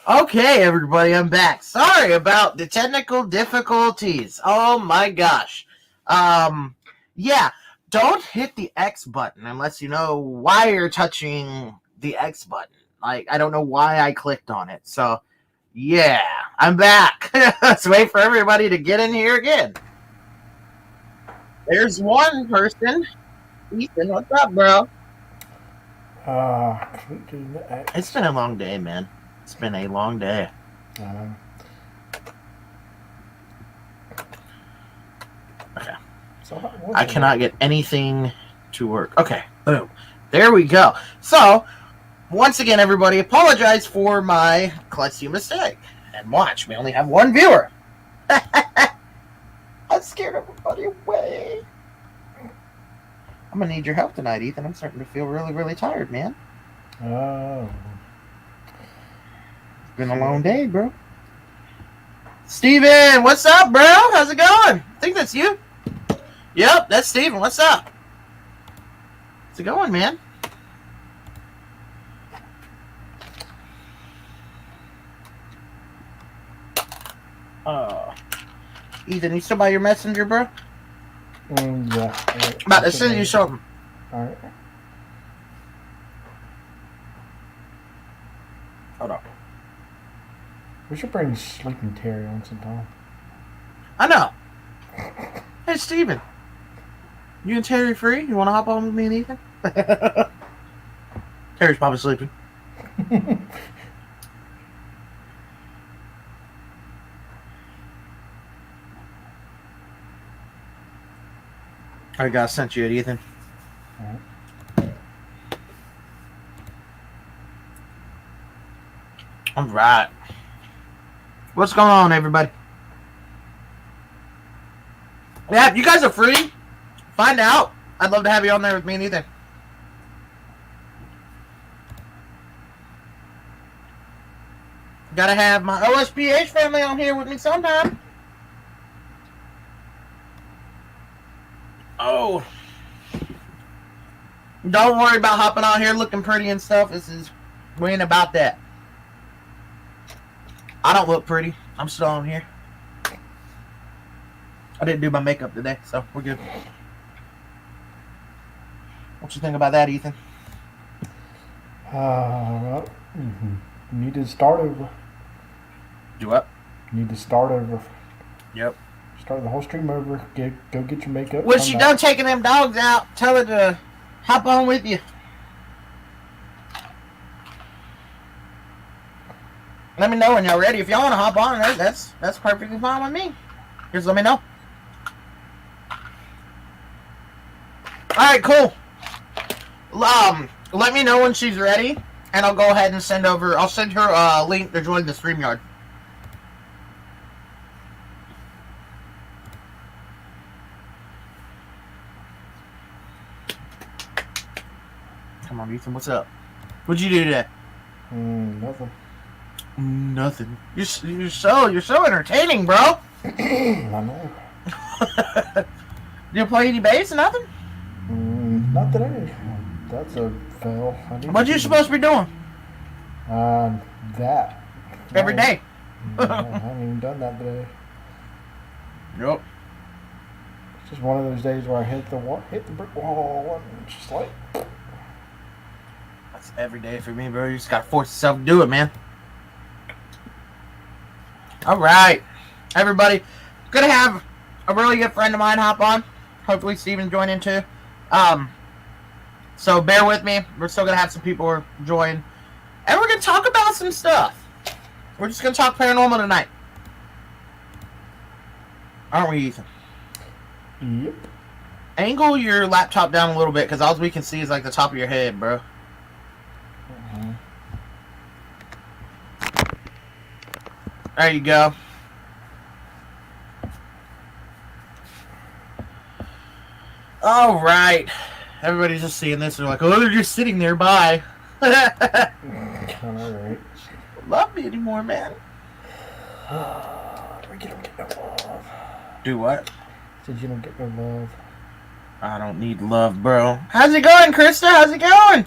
Okay, everybody, I'm back. Sorry about the technical difficulties. Oh my gosh. Yeah, don't hit the X button unless you know why you're touching the X button. Like, I don't know why I clicked on it. So, yeah, I'm back. Let's wait for everybody to get in here again. There's one person. Ethan, what's up, bro? Clicking the X. It's been a long day, man. It's been a long day. Okay. So I cannot get anything to work. Okay, boom. There we go. So, once again, everybody, apologize for my clutchy mistake. And watch, we only have one viewer. I scared everybody away. I'm going to need your help tonight, Ethan. I'm starting to feel really, really tired, man. Oh. It's been a long day, bro. Steven, what's up, bro? How's it going? I think that's you. Yep, that's Steven. What's up? How's it going, man? Ethan, you still by your messenger, bro? Yeah. About to send you something. Alright. Hold on. We should bring Sleeping Terry on sometime. I know. Hey, Steven. You and Terry free? You want to hop on with me and Ethan? Terry's probably sleeping. I got sent you it, Ethan. All right. What's going on, everybody? Yeah, if you guys are free, find out. I'd love to have you on there with me and Ethan. Gotta have my OSPH family on here with me sometime. Oh. Don't worry about hopping on here looking pretty and stuff. We ain't about that. I don't look pretty. I'm still on here. I didn't do my makeup today, so we're good. What you think about that, Ethan? Well, you need to start over. Do what? You need to start over. Yep. Start the whole stream over. Go get your makeup. When she done taking them dogs out, tell her to hop on with you. Let me know when y'all ready. If y'all want to hop on, that's perfectly fine with me. Just let me know. Alright, cool. Let me know when she's ready, and I'll go ahead and I'll send her a link to join the StreamYard. Come on, Ethan, what's up? What'd you do today? Nothing. Nothing. You're so entertaining, bro. I know. You play any bass or nothing? Not today. That's a fail. What you supposed to be doing? That. Every day. I haven't even done that today. Yep. It's just one of those days where I hit the brick wall and it's just like. That's every day for me, bro. You just gotta force yourself to do it, man. All right, everybody. Gonna have a really good friend of mine hop on. Hopefully, Steven's joining too. So bear with me. We're still gonna have some people join, and we're gonna talk about some stuff. We're just gonna talk paranormal tonight, aren't we, Ethan? Yep. Angle your laptop down a little bit, because all we can see is like the top of your head, bro. There you go. All right. Everybody's just seeing this. They're like, oh, they're just sitting there. Bye. All right. Love me anymore, man. You don't get no love. Do what? Said you don't get no love. I don't need love, bro. How's it going, Krista? How's it going?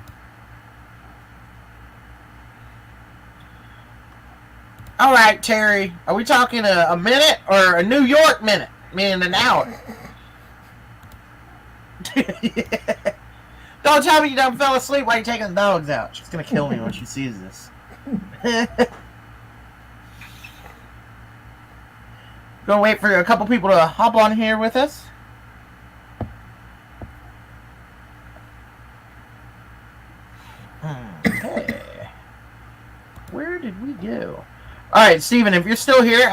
All right, Terry. Are we talking a minute or a New York minute? Meaning an hour. Don't tell me you done fell asleep while you're taking the dogs out. She's gonna kill me when she sees this. Gonna wait for a couple people to hop on here with us. Okay. Where did we go? All right, Steven, if you're still here,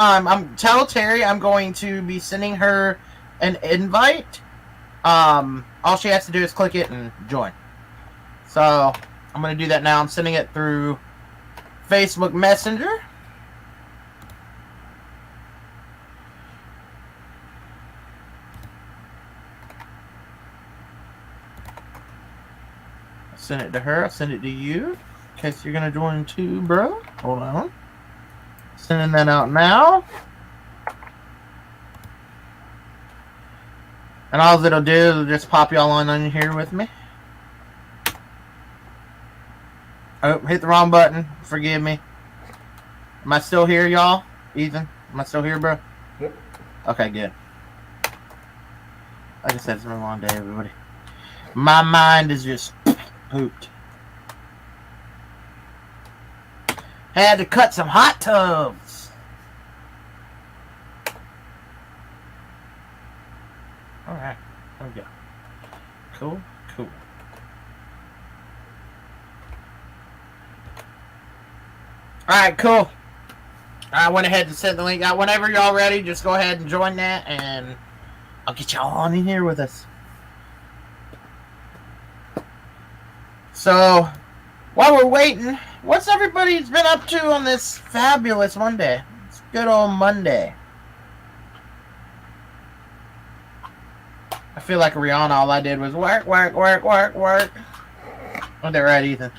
tell Terry I'm going to be sending her an invite. All she has to do is click it and join. So I'm gonna do that now. I'm sending it through Facebook Messenger. Send it to her. I'll send it to you. In case you're gonna join too, bro. Hold on. Sending that out now. And all it'll do is just pop y'all on here with me. Oh, hit the wrong button. Forgive me. Am I still here, y'all? Ethan? Am I still here, bro? Yep. Okay, good. Like I said, it's been a long day, everybody. My mind is just pooped. Had to cut some hot tubs. Alright, there we go. Cool, cool. Alright, cool. I went ahead and sent the link out. Whenever y'all ready, just go ahead and join that, and I'll get y'all on in here with us. So, while we're waiting, what's everybody's been up to on this fabulous Monday? It's good old Monday. I feel like Rihanna, all I did was work, work, work, work, work. Oh, they're right, Ethan.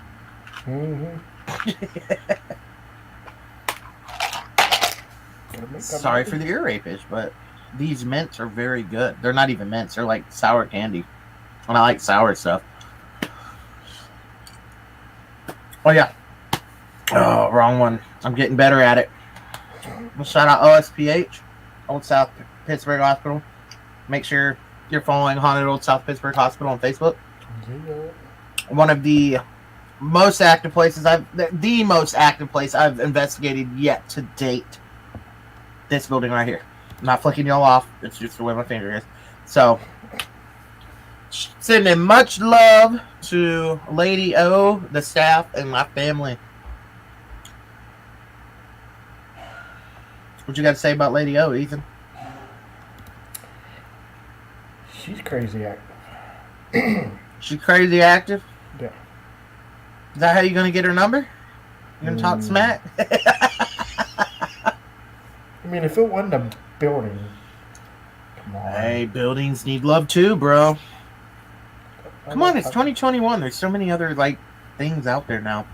Sorry for the ear rapage, but these mints are very good. They're not even mints. They're like sour candy. And I like sour stuff. Oh, yeah. Oh, wrong one. I'm getting better at it. We'll shout out OSPH, Old South Pittsburgh Hospital. Make sure you're following Haunted Old South Pittsburgh Hospital on Facebook. One of the most active places the most active place I've investigated yet to date. This building right here. I'm not flicking y'all off. It's just the way my finger is. So, sending much love to Lady O, the staff, and my family. What you got to say about Lady O, Ethan? She's crazy active. She's crazy active? Yeah. Is that how you gonna get her number? You gonna talk smack? I mean, if it wasn't a building, come on. Hey, buildings need love too, bro. Come on, it's 2021. There's so many other like things out there now.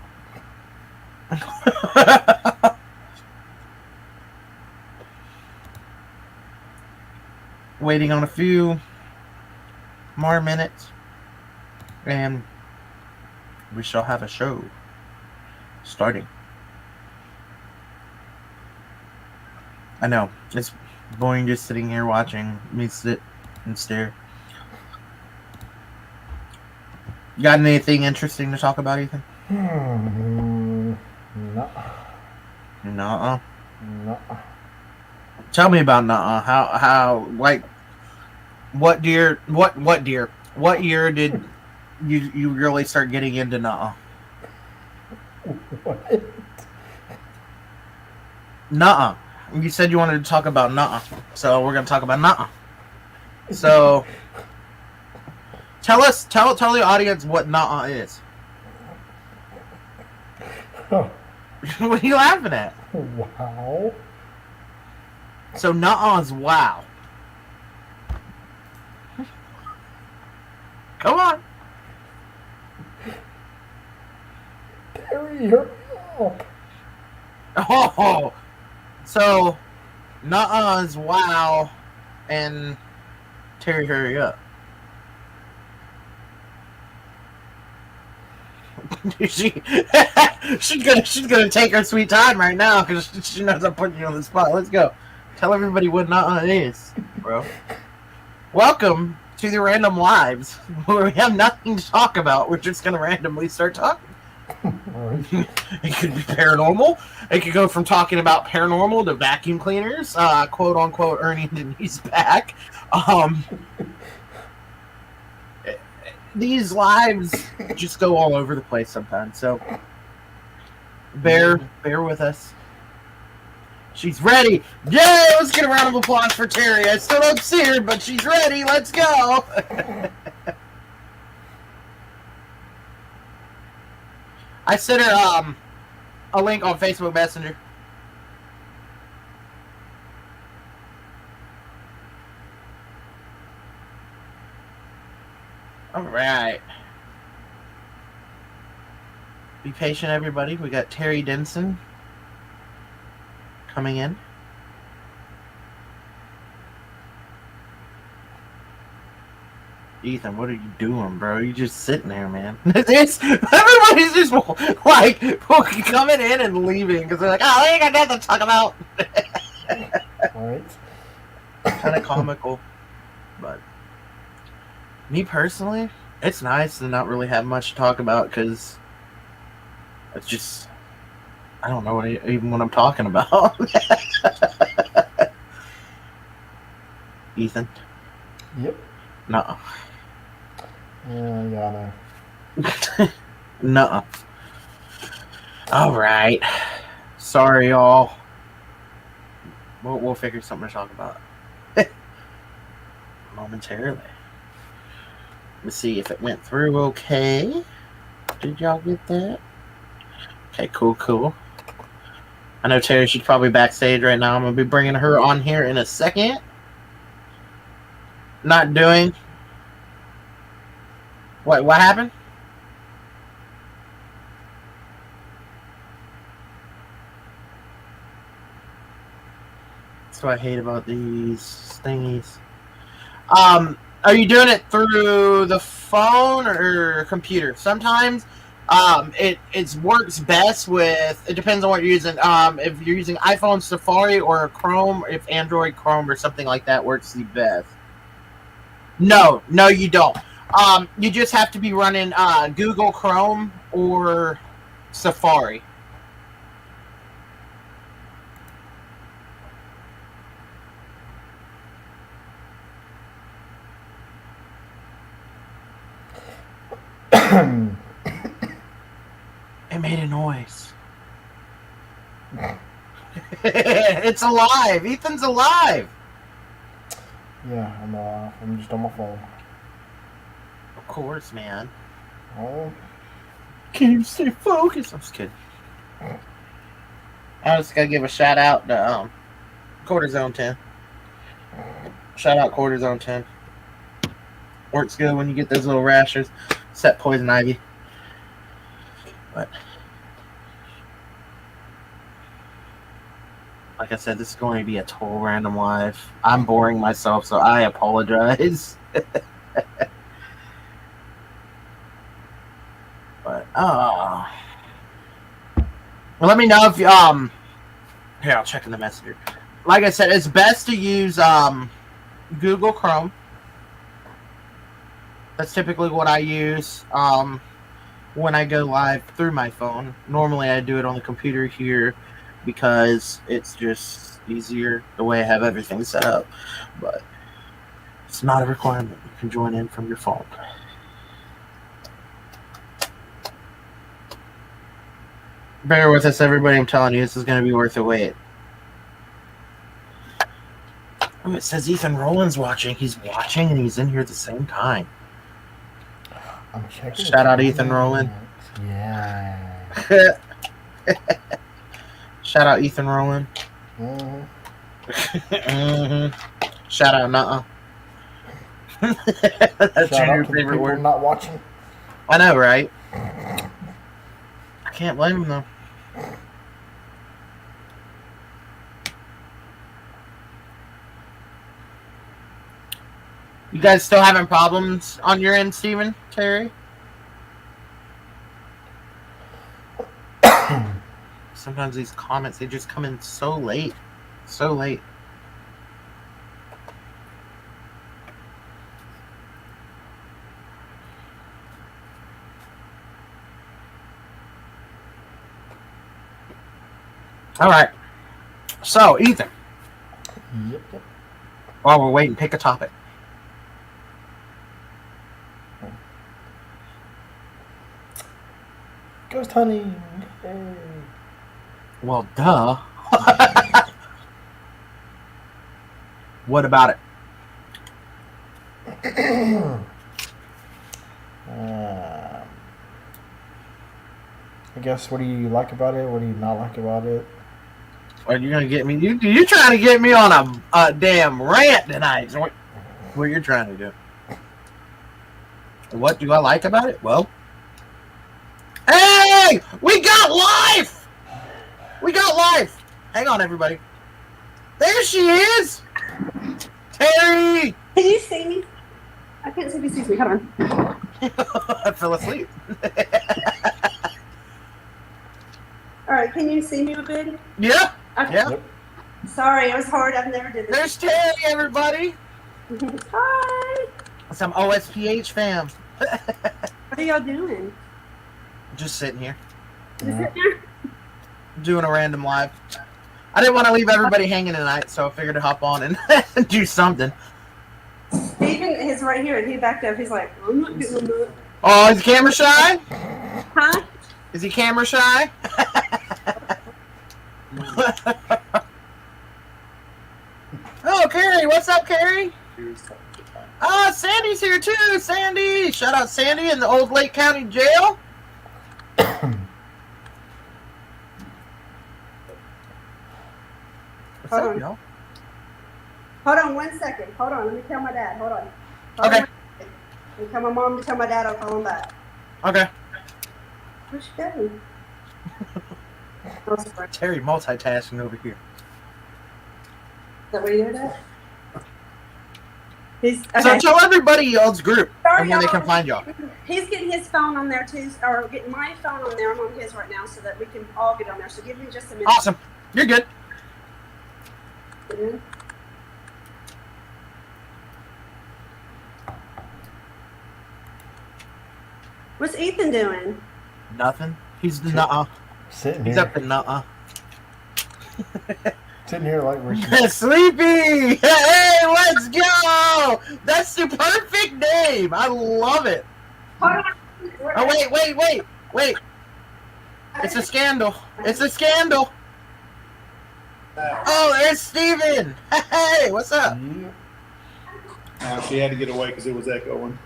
Waiting on a few more minutes, and we shall have a show starting. I know, it's boring just sitting here watching me sit and stare. You got anything interesting to talk about, Ethan? No. Nuh-uh. No. Tell me about nuh-uh. How like what year did you really start getting into nuh-uh? What? Nuh-uh. You said you wanted to talk about nuh-uh. So we're gonna talk about nuh-uh. So tell the audience what nuh-uh is. Oh, What are you laughing at? wow. So nuh-uh is wow. Come on. Terry, hurry up. Oh, so nuh-uh is wow, and Terry, hurry up. she she's gonna take her sweet time right now because she knows I'm putting you on the spot. Let's go. Tell everybody what it is, bro. Welcome to the Random Lives, where we have nothing to talk about. We're just gonna randomly start talking. Right. It could be paranormal. It could go from talking about paranormal to vacuum cleaners, quote unquote, Ernie and Denise back. These lives just go all over the place sometimes, so bear with us. She's ready. Yay! Let's get a round of applause for Terry. I still don't see her, but she's ready. Let's go. I sent her a link on Facebook Messenger. All right. Be patient, everybody. We got Terry Denson coming in. Ethan, what are you doing, bro? You just sitting there, man. Everybody's just like coming in and leaving because they're like, oh, they ain't got nothing to talk about. Right. Kind of comical, but me personally, it's nice to not really have much to talk about because it's just I don't know even what I'm talking about. Ethan. Yep. No. Yeah, I know. Nuh-uh. All right. Sorry, y'all. We'll figure something to talk about momentarily. Let's see if it went through okay. Did y'all get that? Okay, cool. I know Terry, she's probably backstage right now. I'm going to be bringing her on here in a second. Not doing... What happened? That's what I hate about these thingies. Are you doing it through the phone or computer? Sometimes it works best with, it depends on what you're using. If you're using iPhone Safari or Chrome, if Android Chrome or something like that works the best. No, you don't. You just have to be running Google Chrome or Safari. It made a noise. It's alive. Ethan's alive. Yeah, I'm just on my phone. Of course, man. Oh. Can you stay focused? I'm just kidding. I just gotta give a shout out to Cortisone 10. Shout out Cortisone 10. Works good when you get those little rashes. Except poison ivy. But like I said, this is going to be a total random live. I'm boring myself, so I apologize. But let me know if here, I'll check in the messenger. Like I said, it's best to use Google Chrome. That's typically what I use when I go live through my phone. Normally I do it on the computer here because it's just easier the way I have everything set up. But it's not a requirement. You can join in from your phone. Bear with us, everybody. I'm telling you, this is going to be worth the wait. Oh, it says Ethan Roland's watching. He's watching and he's in here at the same time. I'm checking. Shout out Ethan Roland. Yeah. Shout out Ethan Roland. Mm-hmm. Shout out Nuh-uh. That's Shout your out to the favorite people word. not watching. I know, right? I can't blame him though. You guys still having problems on your end, Steven, Terry? sometimes these comments, they just come in so late. So late. All right. So, Ethan, Yep. while we're waiting, pick a topic. Ghost hunting. Yay. Well, duh. What about it? I guess, what do you like about it? What do you not like about it? Are you gonna get me? You trying to get me on a damn rant tonight? So what you're trying to do? What do I like about it? Well, hey, we got life. We got life. Hang on, everybody. There she is, Terry. Can you see me? I can't see if you see me. Hold on. I fell asleep. All right, can you see me a bit? Yeah. Okay. Yeah. Yep. Sorry, it was hard. I've never did this. There's Terry, everybody. Hi. Some OSPH fam. What are y'all doing? Just sitting here, Yeah. doing a random live. I didn't want to leave everybody hanging tonight, so I figured to hop on and do something. Stephen is right here, and he backed up. He's like, I'm not getting on that. Oh, is he camera shy? Huh? Is he camera shy? Oh, Carrie, what's up, Carrie? Oh, Sandy's here too. Sandy, shout out Sandy in the old Lake County Jail. What's Hold up, on. y'all? Hold on 1 second. Hold on. Let me tell my dad. Hold on. Okay. Let me tell my mom to tell my dad I'll call him back. Okay. Where's she going? Oh, sorry. Is Terry multitasking over here. that what you're at? He's So okay. tell everybody y'all's group Sorry, and where they y'all. can find y'all. He's getting his phone on there too, or getting my phone on there. I'm on his right now, so that we can all get on there. So give me just a minute. Awesome. You're good. What's Ethan doing? Nothing. He's nuh-uh. Sitting He's here. up to nuh-uh. Sitting here like we're Sleepy! Hey, let's go! That's the perfect name. I love it. Hold on. Oh, wait. It's a scandal. It's a scandal. Oh, there's Steven. Hey, what's up? She had to get away because it was echoing.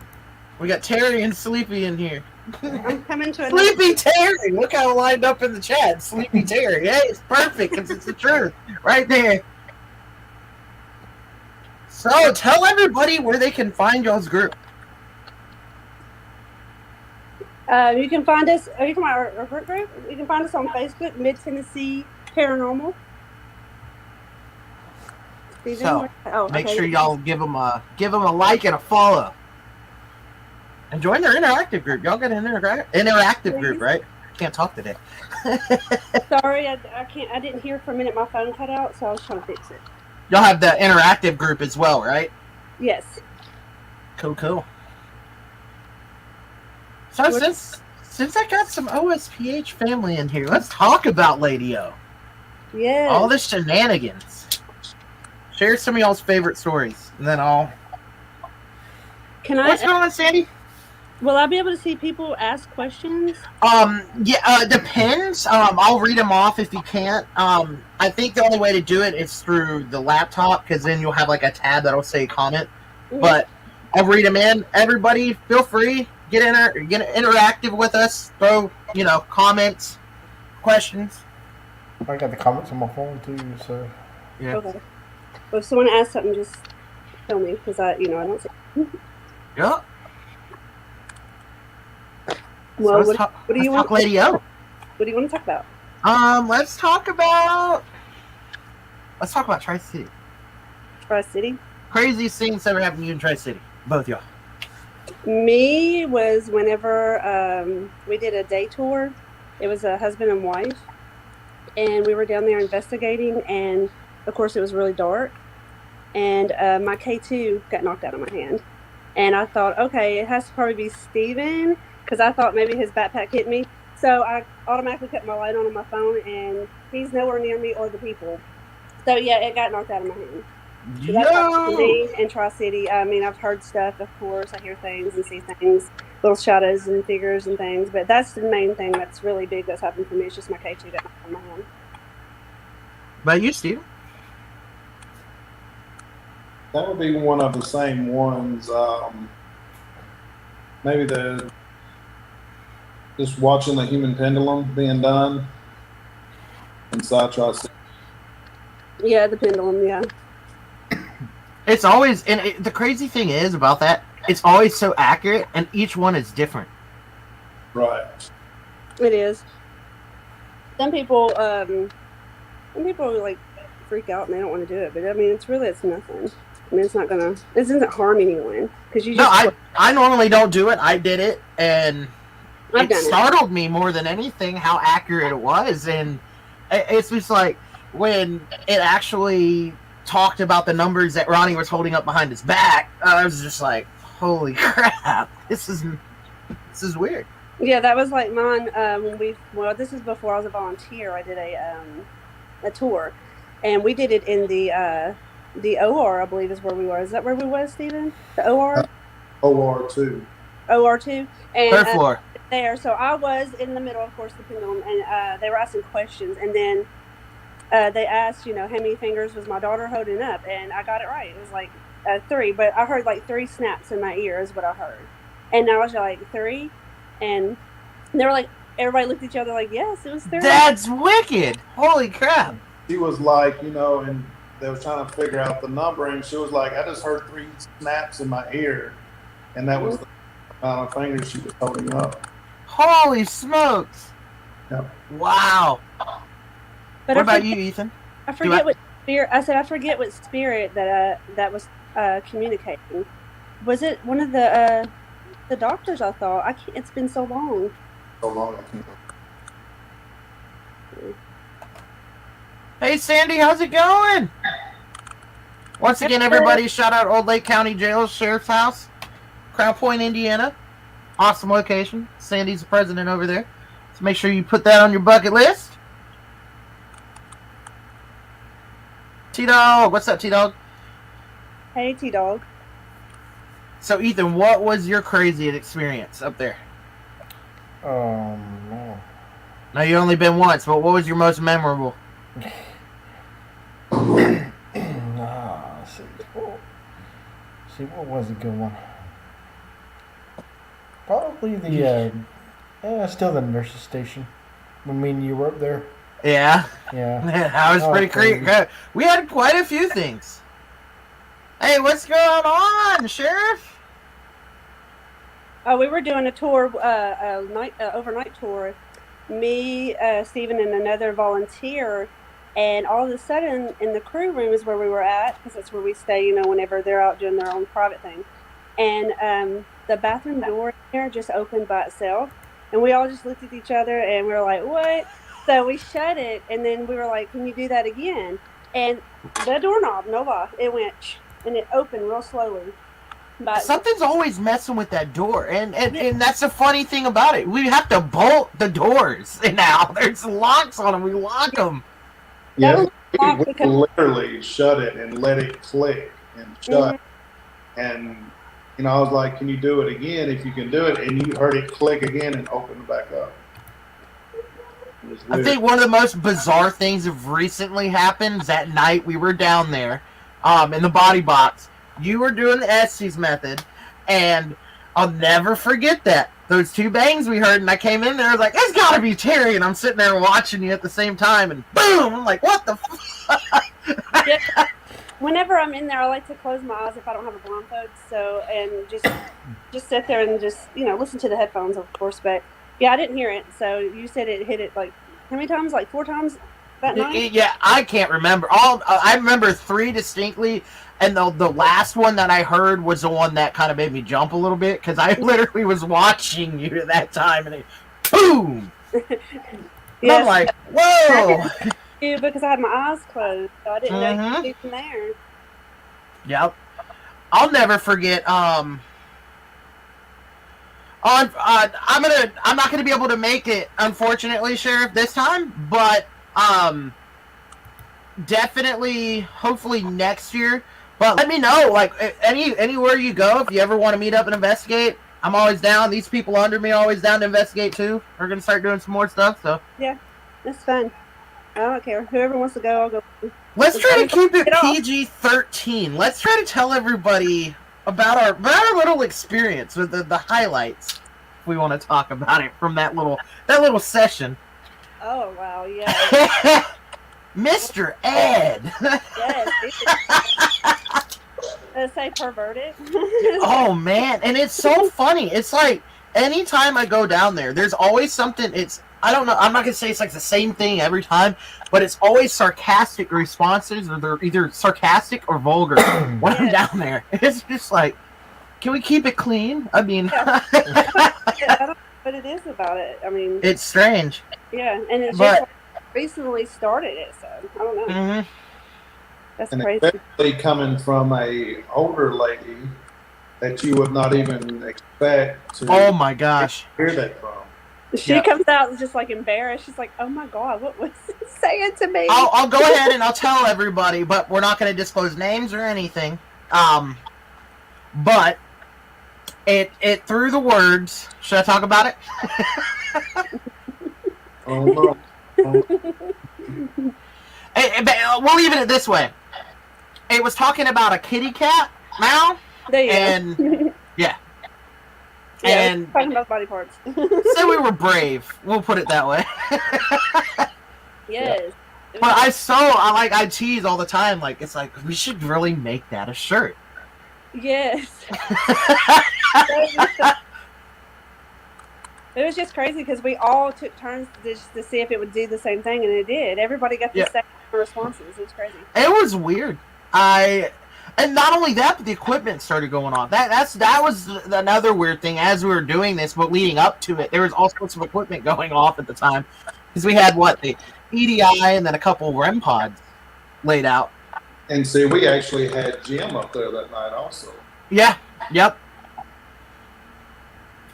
We got Terry and Sleepy in here. I'm coming to another. Sleepy Terry! Look how it lined up in the chat. Sleepy Terry. Hey, it's perfect because it's the truth. Right there. So, tell everybody where they can find y'all's group. You can find us. You can find our group. You can find us on Facebook, Mid Tennessee Paranormal. Steven, So, oh, make okay. sure y'all give them a like and a follow. And join their interactive group. Y'all got an interactive group, right? Can't talk today. Sorry, I can't. I didn't hear for a minute. My phone cut out, so I was trying to fix it. Y'all have the interactive group as well, right? Yes. Cool. So since I got some OSPH family in here, let's talk about Lady O. Yes. All the shenanigans. Share some of y'all's favorite stories, and then I'll. Can I? What's going on, Sandy? Will I be able to see people ask questions? Depends. I'll read them off if you can't. I think the only way to do it is through the laptop, because then you'll have like a tab that'll say comment. But I'll read them in. Everybody, feel free, get interactive with us. Throw comments, questions. I got the comments on my phone too, so Yeah. Okay. Well, if someone asks something, just tell me, because I don't see. Yeah. Well, So what do you let's want? talk Lady O. What do you want to talk about? Let's talk about Tri-City. Tri-City? Craziest things ever happened to you in Tri-City. Both y'all. Me was whenever we did a day tour. It was a husband and wife, and we were down there investigating, and of course it was really dark, and my K2 got knocked out of my hand. And I thought, okay, it has to probably be Steven, because I thought maybe his backpack hit me. So I automatically kept my light on my phone, and he's nowhere near me or the people. So yeah, it got knocked out of my hand. So that's happened to me in Tri-City. I mean, I've heard stuff, of course. I hear things and see things, little shadows and figures and things. But that's the main thing that's really big that's happened for me. It's just my K2 got knocked out of my hand. About you, Steve? That would be one of the same ones. Maybe just watching the human pendulum being done inside Tri-City. Yeah, the pendulum, yeah. It's always, the crazy thing is about that, it's always so accurate, and each one is different. Right. It is. Some people like freak out and they don't want to do it, but I mean, it's nothing. I mean, it doesn't harm anyone because you just. No, I normally don't do it. I did it, and it startled me more than anything how accurate it was, and it's just like when it actually talked about the numbers that Ronnie was holding up behind his back. I was just like, "Holy crap! This is weird." Yeah, that was like mine. This is before I was a volunteer. I did a tour, and we did it in the OR, I believe is where we were. Is that where we were, Stephen? The OR? OR2. OR2. And third floor. There. So I was in the middle, of course, the pendulum, and they were asking questions, and then they asked, how many fingers was my daughter holding up, and I got it right. It was like 3, but I heard like 3 snaps in my ear is what I heard. And I was like, 3? And they were like, everybody looked at each other like, yes, it was 3. That's wicked. Holy crap. She was like, and they were trying to figure out the numbering. She was like, I just heard 3 snaps in my ear, and that was the amount of fingers she was holding up. Holy smokes. Yep. Wow. But what about you, Ethan? I forget what spirit. I said I forget what spirit that was communicating. Was it one of the doctors? I thought I can't. It's been so long. So long, I can't. Hey, Sandy, how's it going? Once again, everybody, shout out Old Lake County Jail, Sheriff's House, Crown Point, Indiana. Awesome location. Sandy's the president over there. So make sure you put that on your bucket list. T-Dog, what's up, T-Dog? Hey, T-Dog. So, Ethan, what was your craziest experience up there? No. Now, you only been once, but what was your most memorable? See, what was a good one? Probably the still the nurse's station. When me and you were up there. Yeah. Yeah. That was pretty crazy. We had quite a few things. Hey, what's going on, Sheriff? We were doing a tour, overnight tour. Me, Stephen, and another volunteer. And all of a sudden, in the crew room is where we were at, because that's where we stay, whenever they're out doing their own private thing. And the bathroom door there just opened by itself. And we all just looked at each other, and we were like, what? So we shut it, and then we were like, can you do that again? And the doorknob, no lie, it went, and it opened real slowly. But something's always messing with that door, and that's the funny thing about it. We have to bolt the doors now. There's locks on them. We lock them. Yeah, we literally shut it and let it click and shut. Mm-hmm. And I was like, can you do it again? If you can do it, and you heard it click again and open it back up. I think one of the most bizarre things that recently happened is that night we were down there in the body box. You were doing the Estes method, and I'll never forget that. Those 2 bangs we heard, and I came in there, I was like, it's gotta be Terry, and I'm sitting there watching you at the same time, and boom! I'm like, what the fuck? Yeah. Whenever I'm in there, I like to close my eyes if I don't have a blindfold, and just sit there and just, listen to the headphones, of course, but yeah, I didn't hear it, so you said it hit it, like, how many times? Like 4 times that night? Yeah, I can't remember. I remember 3 distinctly, and the last one that I heard was the one that kind of made me jump a little bit, because I literally was watching you at that time, and it, boom! And I'm Yes, like, whoa. because I had my eyes closed, so I didn't know you could see from there. Yep. I'll never forget. I'm not gonna be able to make it, unfortunately, Sheriff, this time. But definitely, hopefully next year. But let me know, like anywhere you go, if you ever want to meet up and investigate, I'm always down. These people under me are always down to investigate too. We're gonna start doing some more stuff. So yeah, that's fun. I don't care. Whoever wants to go, I'll go. let's try to keep it PG-13. Let's try to tell everybody about our little experience with the highlights. If we want to talk about it from that little session. Oh wow, yeah. Mr. Ed. Yes. Let's say perverted. Oh man, and it's so funny. It's like anytime I go down there, there's always something. I don't know. I'm not gonna say it's like the same thing every time, but it's always sarcastic responses, or they're either sarcastic or vulgar when I'm down there. It's just like, can we keep it clean? I mean, I don't know what it is about it. I mean, it's strange. Yeah, and it's just recently started it, so I don't know. Mm-hmm. That's and crazy. especially coming from a older lady that you would not even expect to. Oh my gosh! Hear that from. She comes out just like embarrassed. She's like, "Oh my god, what was he saying to me?" I'll go ahead and I'll tell everybody, but we're not going to disclose names or anything. But it through the words. Should I talk about it? Oh no. We'll leave it this way. It was talking about a kitty cat, Mal, and yeah, and talking about body parts. So we were brave. We'll put it that way. Yes. But I tease all the time. Like, it's like, we should really make that a shirt. Yes. It was just crazy because we all took turns to see if it would do the same thing, and it did. Everybody got the same responses. It was crazy. It was weird. And not only that, but the equipment started going off. That was another weird thing as we were doing this, but leading up to it, there was all sorts of equipment going off at the time. Because we had, the EDI and then a couple REM pods laid out. And see, we actually had Jim up there that night also. Yeah, yep.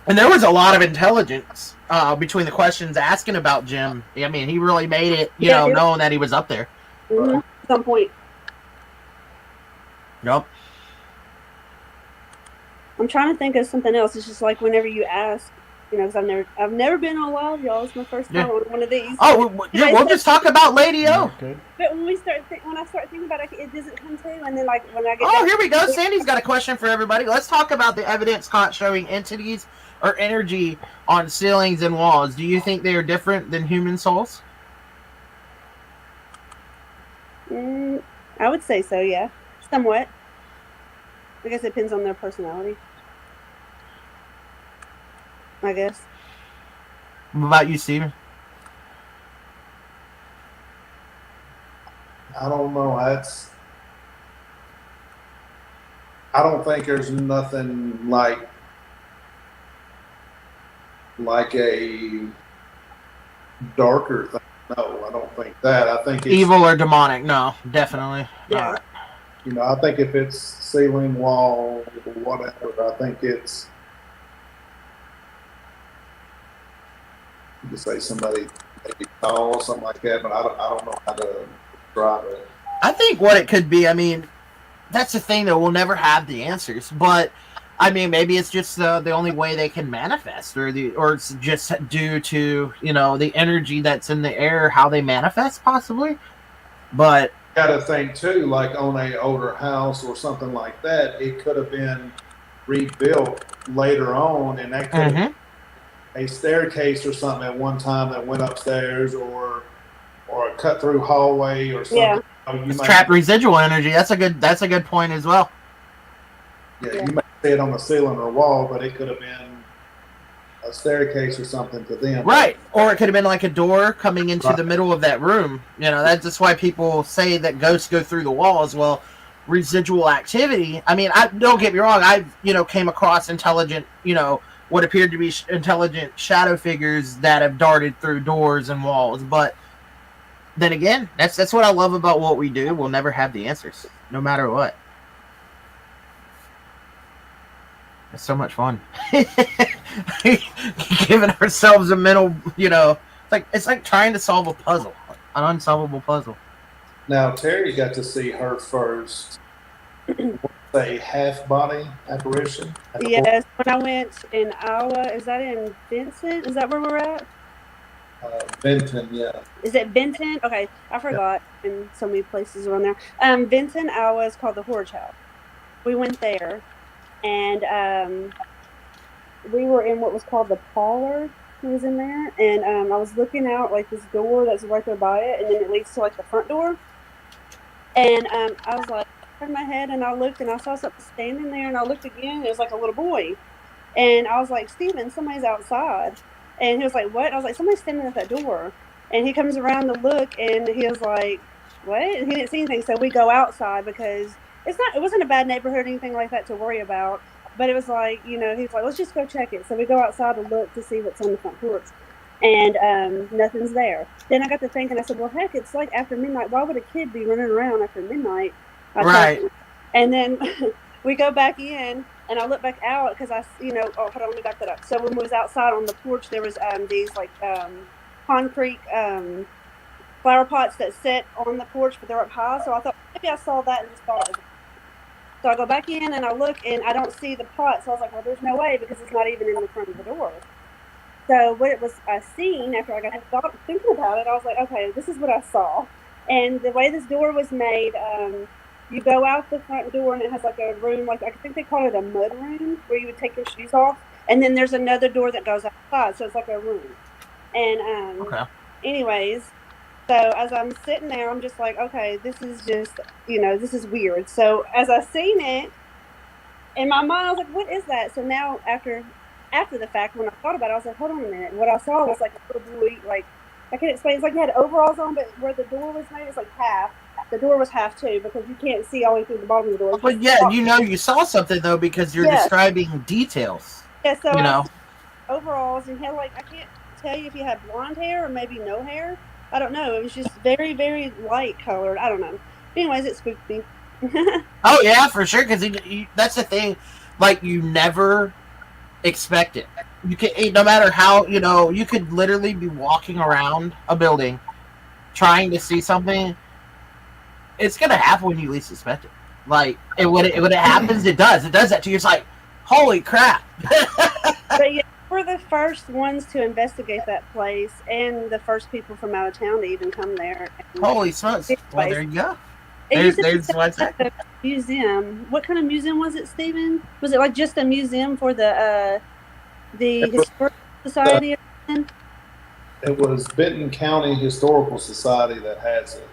And there was a lot of intelligence between the questions asking about Jim. I mean, he really made it, knowing that he was up there. Mm-hmm. At some point. Yep. I'm trying to think of something else. It's just like whenever you ask, because I've never been on live, y'all. It's my first time on one of these. Oh, we'll just talk about Lady O. Okay. But when I start thinking about it, it doesn't come to. And then when I get here we go. Sandy's got a question for everybody. Let's talk about the evidence caught showing entities or energy on ceilings and walls. Do you think they are different than human souls? I would say so, yeah. Somewhat. I guess it depends on their personality. I guess. What about you, Steven? I don't know. I don't think there's nothing like a darker thing. No, I don't think that. I think it's evil or demonic. No, definitely. Yeah. I think if it's ceiling, wall, whatever, I think it's. You could say somebody maybe tall or something like that, but I don't know how to describe it. I think what it could be, I mean, that's the thing that we'll never have the answers, but I mean, maybe it's just the only way they can manifest, or it's just due to the energy that's in the air, how they manifest, possibly. But got to think too, like on a older house or something like that, it could have been rebuilt later on, and that could have a staircase or something at one time that went upstairs, or a cut through hallway or something. Yeah. It's trapped residual energy. That's a good point as well. Yeah, you might see it on the ceiling or wall, but it could have been a staircase or something to them. Right. Or it could have been like a door coming into the middle of that room. That's just why people say that ghosts go through the wall as well. Residual activity. I mean, don't get me wrong. I've, came across intelligent, what appeared to be intelligent shadow figures that have darted through doors and walls. But then again, that's what I love about what we do. We'll never have the answers, no matter what. It's so much fun. Giving ourselves a mental, it's like trying to solve a puzzle, an unsolvable puzzle. Now, Terry got to see her first, say, half body apparition. Yes, when I went in Iowa, is that in Vincent? Is that where we're at? Benton, yeah. Is it Benton? Okay, I forgot. In so many places around there. Benton, Iowa is called the Horge House. We went there, and we were in what was called the parlor. He was in there, and I was looking out like this door that's right there by it, and then it leads to like the front door. And I was like, I turned my head and I looked and I saw something standing there, and I looked again. And it was like a little boy, and I was like, Steven, somebody's outside. And he was like, what? I was like, somebody's standing at that door. And he comes around to look, and he was like, what? And he didn't see anything. So we go outside because it wasn't a bad neighborhood or anything like that to worry about. But it was like, he's like, let's just go check it. So we go outside to look to see what's on the front porch. And nothing's there. Then I got to thinking, I said, well, heck, it's like after midnight. Why would a kid be running around after midnight? Right. And then we go back in, and I look back out because hold on, let me back that up. So when we was outside on the porch, there was these like concrete flower pots that sit on the porch, but they're up high. So I thought maybe I saw that and just thought it was. So I go back in and I look and I don't see the pot. So I was like, well, there's no way because it's not even in the front of the door. So what it was I seen after I got thinking about it, I was like, okay, this is what I saw. And the way this door was made, you go out the front door and it has like a room, like I think they call it a mud room, where you would take your shoes off. And then there's another door that goes outside, so it's like a room. And anyways, so as I'm sitting there, I'm just like, okay, this is just, this is weird. So as I seen it, in my mind, I was like, what is that? So now after the fact, when I thought about it, I was like, hold on a minute. What I saw was like a little boy, like, I can't explain. It's like he had overalls on, but where the door was made, it's like half. The door was half too, because you can't see all the way through the bottom of the door. But yeah, you saw something though, because you're describing details. Yeah, so overalls, and he had like, I can't tell you if he had blonde hair or maybe no hair. I don't know. It was just very, very light colored. I don't know. Anyways, it spooked me. Oh yeah, for sure. Because that's the thing. Like, you never expect it. You can, no matter how, you could literally be walking around a building trying to see something. It's gonna happen when you least expect it. Like, when it happens, it does. It does that to you. It's like, holy crap. But yeah, we're the first ones to investigate that place, and the first people from out of town to even come there. Holy smokes! Well, there you go. There's what's that? Museum. What kind of museum was it, Stephen? Was it like just a museum for the Historical Society? It was Benton County Historical Society that has it,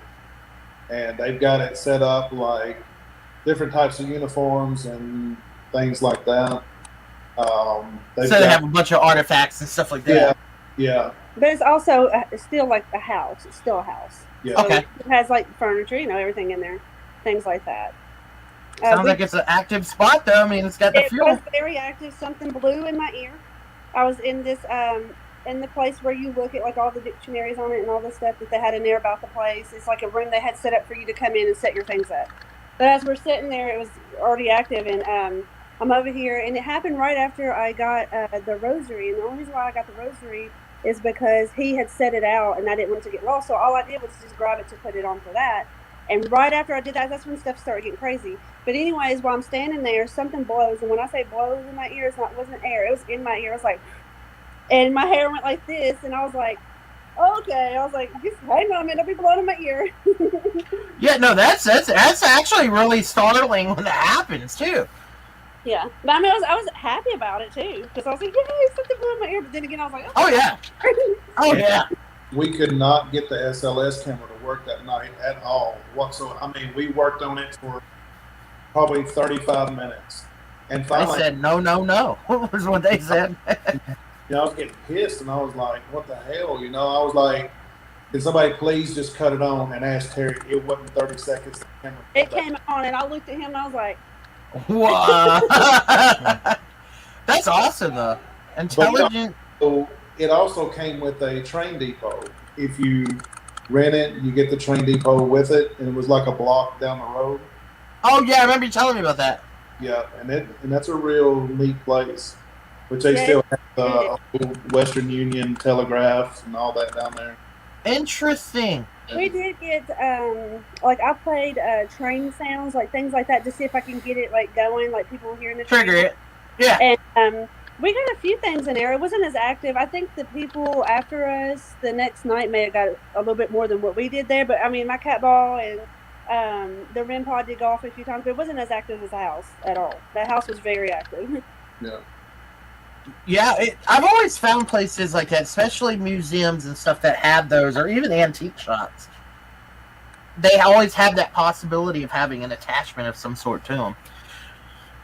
and they've got it set up like different types of uniforms and things like that. They have a bunch of artifacts and stuff like that. Yeah. But it's also still like a house. It's still a house. Yeah. So it has like furniture, everything in there, things like that. Sounds like it's an active spot, though. I mean, it's got the fuel. It was very active. Something blew in my ear. I was in this in the place where you look at like all the dictionaries on it and all the stuff that they had in there about the place. It's like a room they had set up for you to come in and set your things up. But as we're sitting there, it was already active, and I'm over here, and it happened right after I got the rosary. And the only reason why I got the rosary is because he had set it out, and I didn't want it to get lost. So all I did was just grab it to put it on for that. And right after I did that, that's when stuff started getting crazy. But anyways, while I'm standing there, something blows. And when I say blows in my ear, it wasn't air. It was in my ear. I was like, and my hair went like this. And I was like, okay. I was like, just hang on a minute. Don't be blowing in my ear. Yeah, no, that's actually really startling when that happens, too. Yeah. But I mean, I was happy about it, too. Because I was like, yay, something blew in my ear. But then again, I was like, oh yeah. Oh, yeah. We could not get the SLS camera to work that night at all whatsoever. I mean, we worked on it for probably 35 minutes. And finally, they said, no, was what they said. I was getting pissed, and I was like, what the hell? I was like, can somebody please just cut it on? And ask Terry. It wasn't 30 seconds. The camera came on, and I looked at him, and I was like, what? That's awesome, though. Intelligent. So it also came with a train depot. If you rent it, you get the train depot with it, and it was like a block down the road. Oh yeah, I remember you telling me about that. Yeah, and that's a real neat place, which they still have the old Western Union telegraph and all that down there. Interesting. We did get like I played train sounds, like things like that, to see if I can get it like going, like people hearing the Trigger train. it. Yeah. And we got a few things in there. It wasn't as active. I think the people after us the next night may have got a little bit more than what we did there. But I mean, my cat ball and the REM pod did go off a few times, but it wasn't as active as the house at all. That house was very active. Yeah. Yeah, I've always found places like that, especially museums and stuff that have those, or even antique shops. They always have that possibility of having an attachment of some sort to them.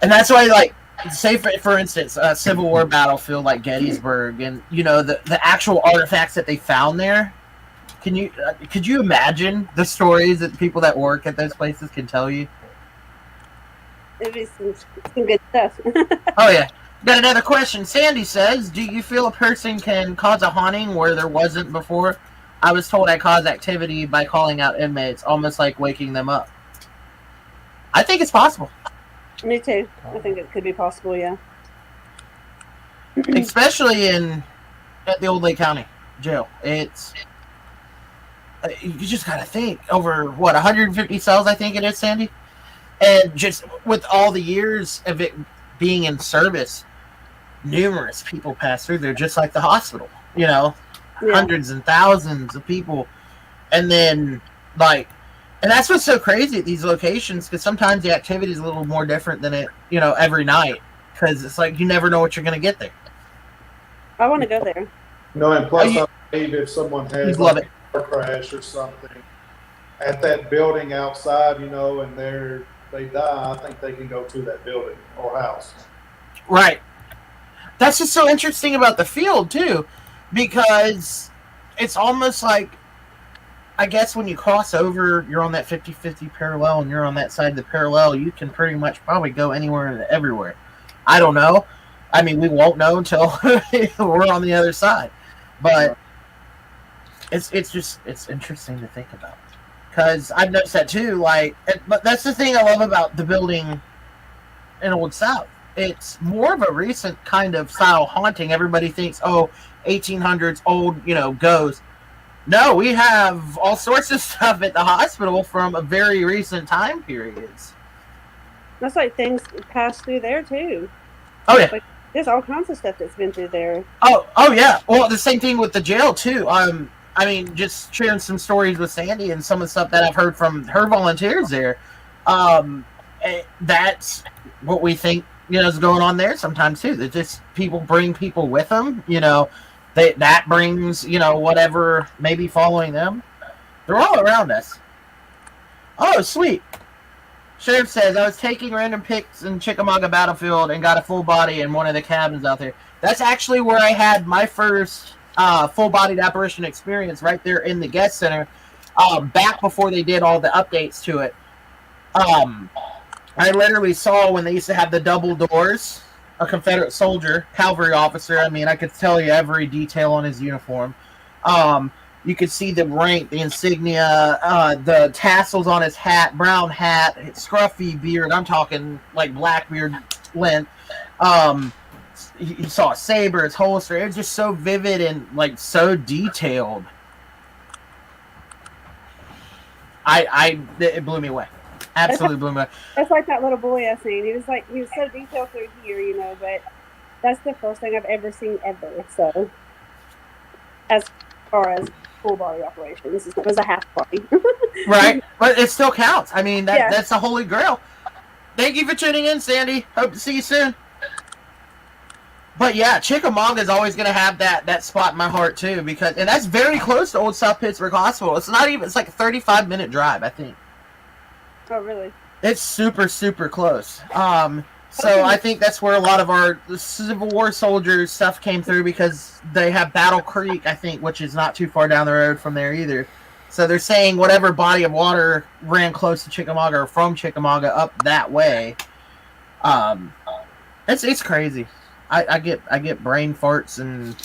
And that's why, like, say for instance, a Civil War battlefield like Gettysburg, and you know the actual artifacts that they found there. Could you imagine the stories that people that work at those places can tell you? It'd be some good stuff. Oh yeah. Got another question. Sandy says, do you feel a person can cause a haunting where there wasn't before? I was told I cause activity by calling out inmates, almost like waking them up. I think it's possible. Me too. I think it could be possible, yeah. Especially at the Old Lake County Jail. It's... you just got to think, over, 150 cells, I think it is, Sandy? And just with all the years of it being in service, numerous people pass through there, just like the hospital, hundreds and thousands of people. And then, and that's what's so crazy at these locations, because sometimes the activity is a little more different than it, every night, because it's like you never know what you're going to get there. I want to go there. And plus, I believe if someone has love a car crash or something at that building outside, and they die, I think they can go to that building or house. Right. That's just so interesting about the field, too, because it's almost like, I guess when you cross over, you're on that 50-50 parallel, and you're on that side of the parallel, you can pretty much probably go anywhere and everywhere. I don't know. I mean, we won't know until we're on the other side. But it's interesting to think about. Because I've noticed that, too. But that's the thing I love about the building in Old South. It's more of a recent kind of style haunting. Everybody thinks, 1800s, old, ghosts. No, we have all sorts of stuff at the hospital from a very recent time periods. That's like things pass through there, too. Oh, yeah. Like, there's all kinds of stuff that's been through there. Oh, yeah. Well, the same thing with the jail, too. I mean, just sharing some stories with Sandy and some of the stuff that I've heard from her volunteers there. That's what we think, is going on there sometimes, too. That just people bring people with them, that brings, whatever may be following them. They're all around us. Oh, sweet. Sheriff says, I was taking random pics in Chickamauga Battlefield and got a full body in one of the cabins out there. That's actually where I had my first full-bodied apparition experience, right there in the guest center, back before they did all the updates to it. I literally saw when they used to have the double doors, a Confederate soldier, cavalry officer. I mean, I could tell you every detail on his uniform. You could see the rank, the insignia, the tassels on his hat, brown hat, scruffy beard. I'm talking like black beard length. You saw a saber, his holster. It was just so vivid and so detailed. It blew me away. Absolutely blew me away. That's like that little boy I seen. He was so detailed through here, but that's the first thing I've ever seen ever. So, as far as full body operations, it was a half body. Right, but it still counts. I mean, that's the holy grail. Thank you for tuning in, Sandy. Hope to see you soon. But yeah, Chickamauga is always going to have that spot in my heart too, and that's very close to Old South Pittsburgh Hospital. It's like a 35-minute drive, I think. Oh, really? It's super, super close. So I think that's where a lot of our Civil War soldiers stuff came through, because they have Battle Creek, I think, which is not too far down the road from there either. So they're saying whatever body of water ran close to Chickamauga or from Chickamauga up that way. It's crazy. I get brain farts and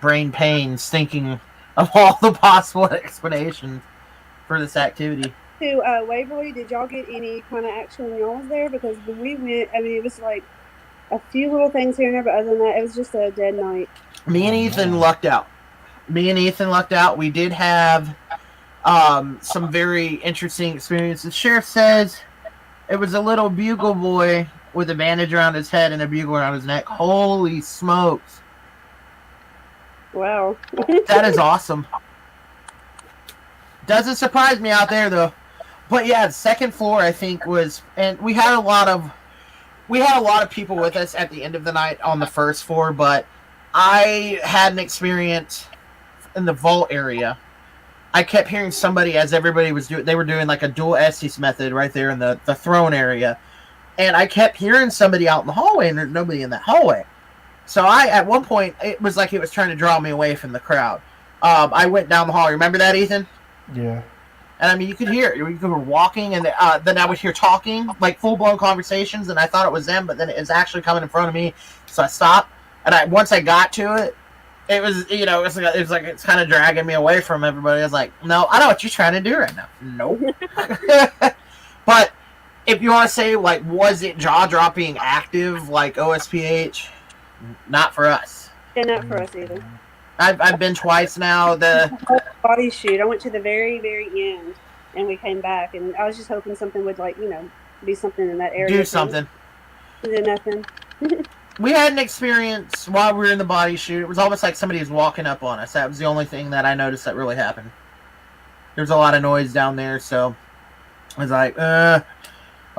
brain pains thinking of all the possible explanations for this activity. To Waverly, did y'all get any kind of action when y'all was there? Because when we went, I mean, it was like a few little things here and there, but other than that, it was just a dead night. Me and Ethan lucked out. We did have some very interesting experiences. The sheriff says it was a little bugle boy with a bandage around his head and a bugle around his neck. Holy smokes. Wow. That is awesome. Doesn't surprise me out there, though. But yeah, the second floor, I think, was... And we had a lot of people with us at the end of the night on the first floor, but I had an experience in the vault area. I kept hearing somebody as everybody was doing... They were doing like a dual Estes method right there in the throne area. And I kept hearing somebody out in the hallway, and there's nobody in that hallway. So at one point, it was like it was trying to draw me away from the crowd. I went down the hall. Remember that, Ethan? Yeah. And I mean, you could hear it. You were walking, and then I would hear talking, like full-blown conversations, and I thought it was them, but then it was actually coming in front of me. So I stopped, and once I got to it, it was, you know, it was like it's kind of dragging me away from everybody. I was like, no, I know what you're trying to do right now. Nope. But if you want to say, like, was it jaw-dropping active like OSPH? Not for us. Yeah, not for us either. I've been twice now. The body shoot. I went to the very, very end, and we came back, and I was just hoping something would, like, you know, be something in that area. Do something. Did nothing. We had an experience while we were in the body shoot. It was almost like somebody was walking up on us. That was the only thing that I noticed that really happened. There was a lot of noise down there, so I was like, are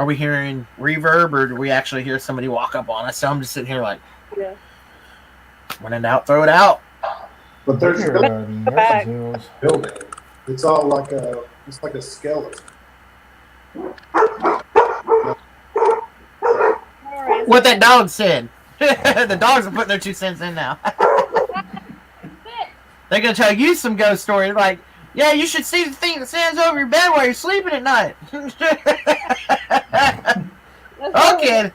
we hearing reverb, or do we actually hear somebody walk up on us? So I'm just sitting here like, yeah. When in doubt, throw it out. But there's Here, back. building. It's all like a skeleton. What that dog said. The dogs are putting their 2 cents in now. They're gonna tell you some ghost stories like, yeah, you should see the thing that stands over your bed while you're sleeping at night. Okay.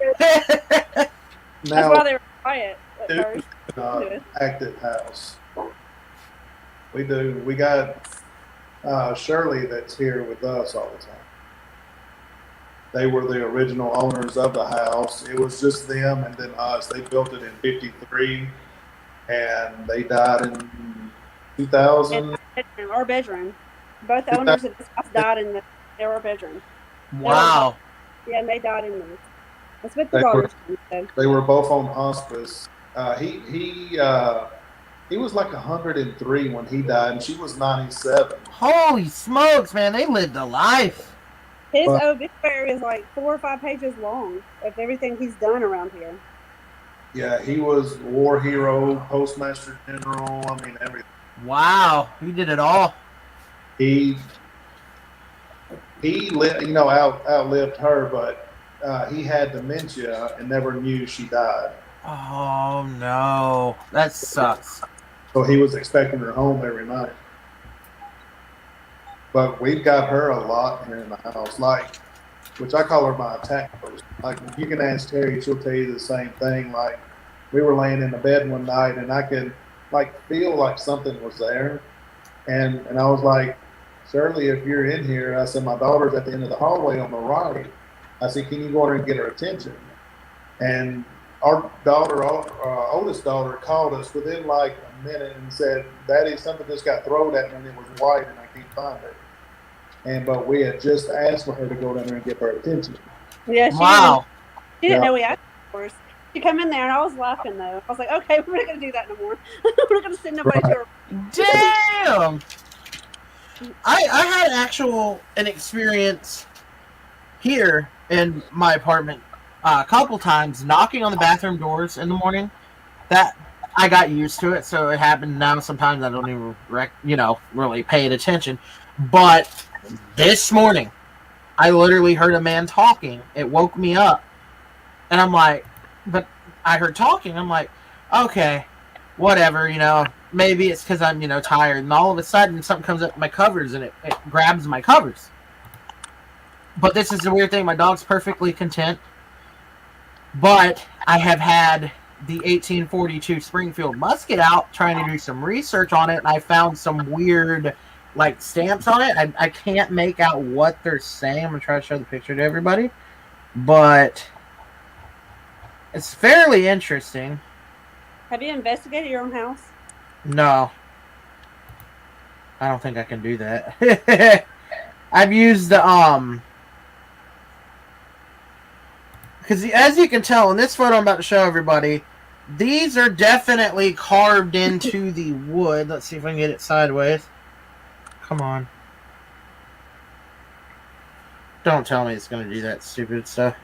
That's why they were quiet at first. Active house. We do. We got Shirley that's here with us all the time. They were the original owners of the house. It was just them and then us. They built it in '53, and they died in 2000. Our bedroom. Both owners of this house died in their bedroom. Wow. Yeah, and they died in there. That's what the daughters said. They were both on hospice. He was like 103 when he died, and she was 97. Holy smokes, man! They lived a life. His obituary is like 4 or 5 pages long of everything he's done around here. Yeah, he was war hero, postmaster general. I mean, everything. Wow, he did it all. He outlived her, but he had dementia and never knew she died. Oh no, that sucks. So he was expecting her home every night. But we've got her a lot here in the house, like, which I call her my attack person. Like, you can ask Terry, she'll tell you the same thing. Like, we were laying in the bed one night, and I could, like, feel like something was there. And I was like, Shirley, if you're in here, I said, my daughter's at the end of the hallway on the right. I said, can you go over and get her attention? And our daughter, our oldest daughter, called us within like a minute and said, Daddy, something just got thrown at me and it was white and I can't find it. But we had just asked for her to go down there and get her attention. Yeah, she didn't know we asked for us. She come in there and I was laughing though. I was like, okay, we're not going to do that no more. We're not going to send nobody to her. Damn! I had an experience here in my apartment a couple times, knocking on the bathroom doors in the morning. That I got used to it, so it happened now. Sometimes I don't even really pay it attention. But this morning, I literally heard a man talking. It woke me up, and I'm like, but I heard talking. I'm like, okay, whatever, maybe it's because I'm tired. And all of a sudden, something comes up my covers, and it grabs my covers. But this is the weird thing. My dog's perfectly content. But I have had the 1842 Springfield musket out, trying to do some research on it, and I found some weird like stamps on it. I can't make out what they're saying. I'm gonna try to show the picture to everybody, but it's fairly interesting. Have you investigated your own house? No, I don't think I can do that. I've used the because as you can tell in this photo I'm about to show everybody, these are definitely carved into the wood. Let's see if I can get it sideways. Come on. Don't tell me it's going to do that stupid stuff.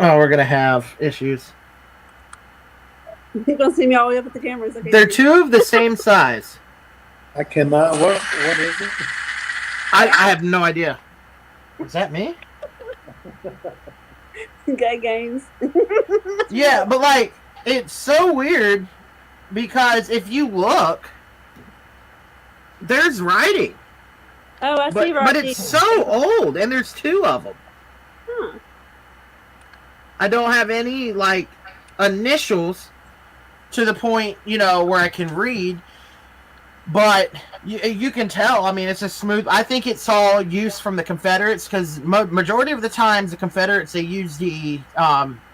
Oh, we're going to have issues. You're going to see me all the way up at the cameras. Okay. They're two of the same size. I cannot. What is it? I have no idea. Is that me? Gay games. Yeah, but like, it's so weird because if you look, there's writing. Oh, I see writing. But it's so old, and there's two of them. Huh. I don't have any, like, initials to the point, you know, where I can read. But you can tell. I mean, it's a smooth. I think it saw use from the Confederates because majority of the times the Confederates they used the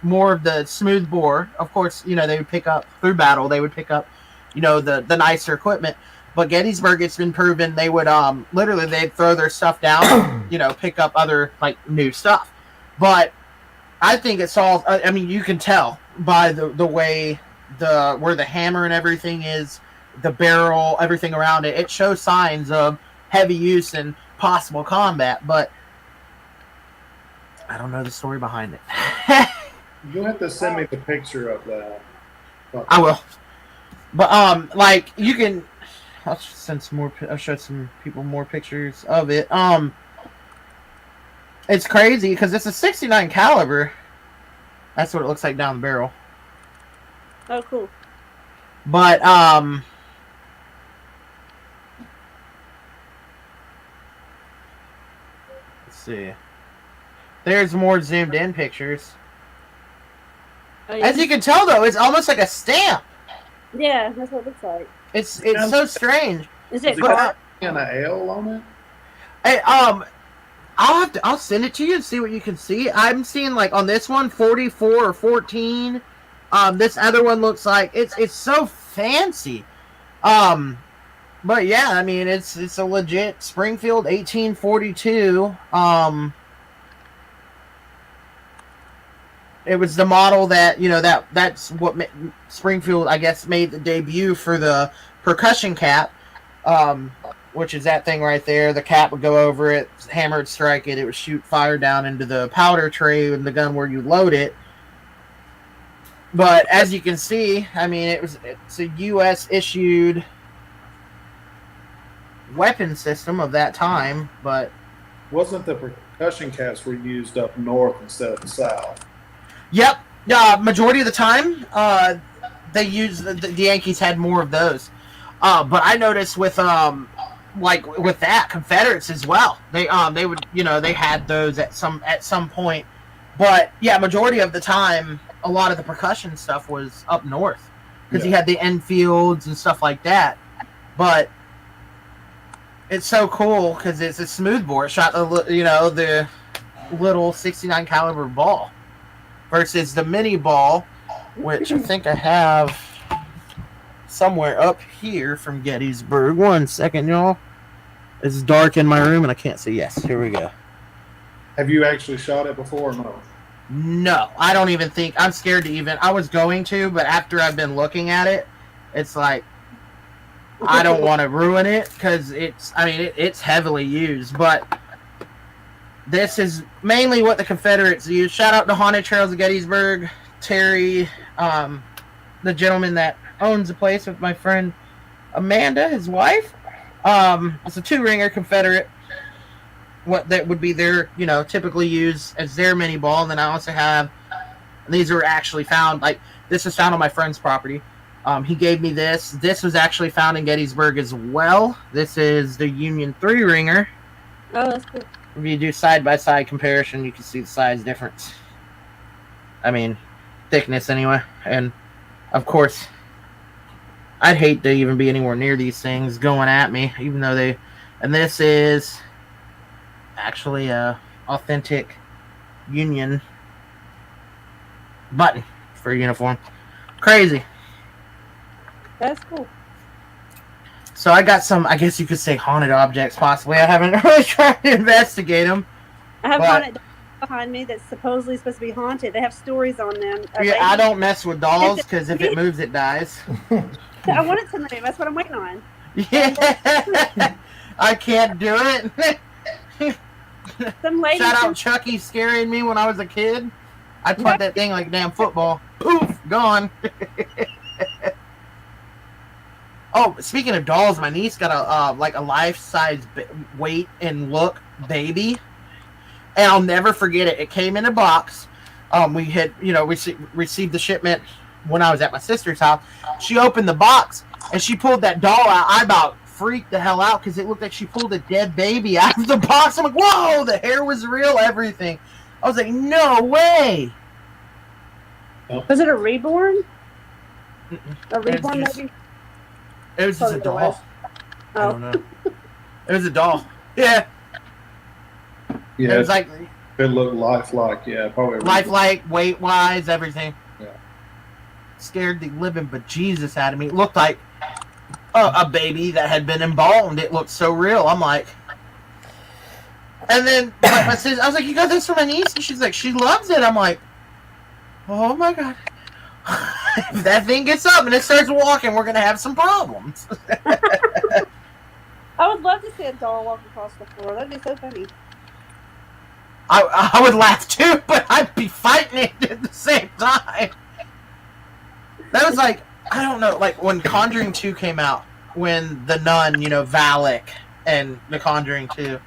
more of the smooth bore. Of course, you know they would pick up through battle. They would pick up, you know, the nicer equipment. But Gettysburg, it's been proven they would literally they'd throw their stuff down, you know, pick up other like new stuff. But I think it saw. I mean, you can tell by the way where the hammer and everything is. The barrel, everything around it, it shows signs of heavy use and possible combat, but I don't know the story behind it. You have to send me the picture of that. I will. But like you can I'll send some more I'll show some people more pictures of it. It's crazy because it's a 69 caliber. That's what it looks like down the barrel. Oh, cool. But see. There's more zoomed in pictures. Oh, yeah. As you can tell though, it's almost like a stamp. Yeah, that's what it looks like. It's so strange. Is it But, And a L on it? hey, I'll send it to you and see what you can see. I'm seeing like on this one 44 or 14. This other one looks like it's so fancy. But yeah, I mean it's a legit Springfield 1842. It was the model that that's what Springfield I guess made the debut for the percussion cap, which is that thing right there. The cap would go over it, hammer would strike it, it would shoot fire down into the powder tray and the gun where you load it. But as you can see, I mean it's a U.S. issued weapon system of that time, but Wasn't the percussion caps were used up north instead of the south? yep, majority of the time they used the Yankees had more of those, but I noticed with like with that Confederates as well, they would they had those at some point, but yeah, majority of the time a lot of the percussion stuff was up north because you had the Enfields and stuff like that, but it's so cool because it's a smoothbore. It shot the little 69 caliber ball versus the mini ball, which I think I have somewhere up here from Gettysburg. 1 second, y'all. It's dark in my room and I can't see. Yes, here we go. Have you actually shot it before or no? No, I don't even think I'm scared to even. I was going to, but after I've been looking at it, it's like I don't want to ruin it because it's heavily used, but this is mainly what the Confederates used. Shout out to Haunted Trails of Gettysburg, Terry, the gentleman that owns the place with my friend Amanda, his wife. It's a 2-ringer Confederate. What that would be their, typically used as their mini ball. And then I also have, these were actually found, like, this was found on my friend's property. He gave me this. This was actually found in Gettysburg as well. This is the Union 3-ringer. Oh, that's cool. If you do side-by-side comparison, you can see the size difference. I mean, thickness anyway. And of course, I'd hate to even be anywhere near these things going at me, even though they. And this is actually a authentic Union button for a uniform. Crazy. That's cool. So I got some, I guess you could say, haunted objects. Possibly, I haven't really tried to investigate them. I have But- haunted dolls behind me that's supposedly supposed to be haunted. They have stories on them. Yeah, I don't mess with dolls because if it moves, it dies. I want it to move. That's what I'm waiting on. Yeah, I can't do it. Some lady. Shout out Chucky scaring me when I was a kid. I punt that thing like a damn football. Poof, gone. Oh, speaking of dolls, my niece got a like a life-size weight and look baby, and I'll never forget it. It came in a box. We had received the shipment when I was at my sister's house. She opened the box and she pulled that doll out. I about freaked the hell out because it looked like she pulled a dead baby out of the box. I'm like, whoa, the hair was real, everything. I was like, no way. Was it a reborn? A It was reborn just- maybe? It was just a Probably doll. was. I Oh. don't know. It was a doll. Yeah. Yeah, It was like it looked lifelike. Yeah, probably. lifelike, weight-wise, everything. Yeah. Scared the living bejesus out of me. It looked like a baby that had been embalmed. It looked so real. I'm like... And then my sister, I was like, you got this for my niece? And she's like, she loves it. I'm like, oh my God. If that thing gets up and it starts walking, we're going to have some problems. I would love to see a doll walk across the floor. That'd be so funny. I would laugh too, but I'd be fighting it at the same time. That was like, I don't know, like when Conjuring 2 came out, when the nun, Valak and the Conjuring 2,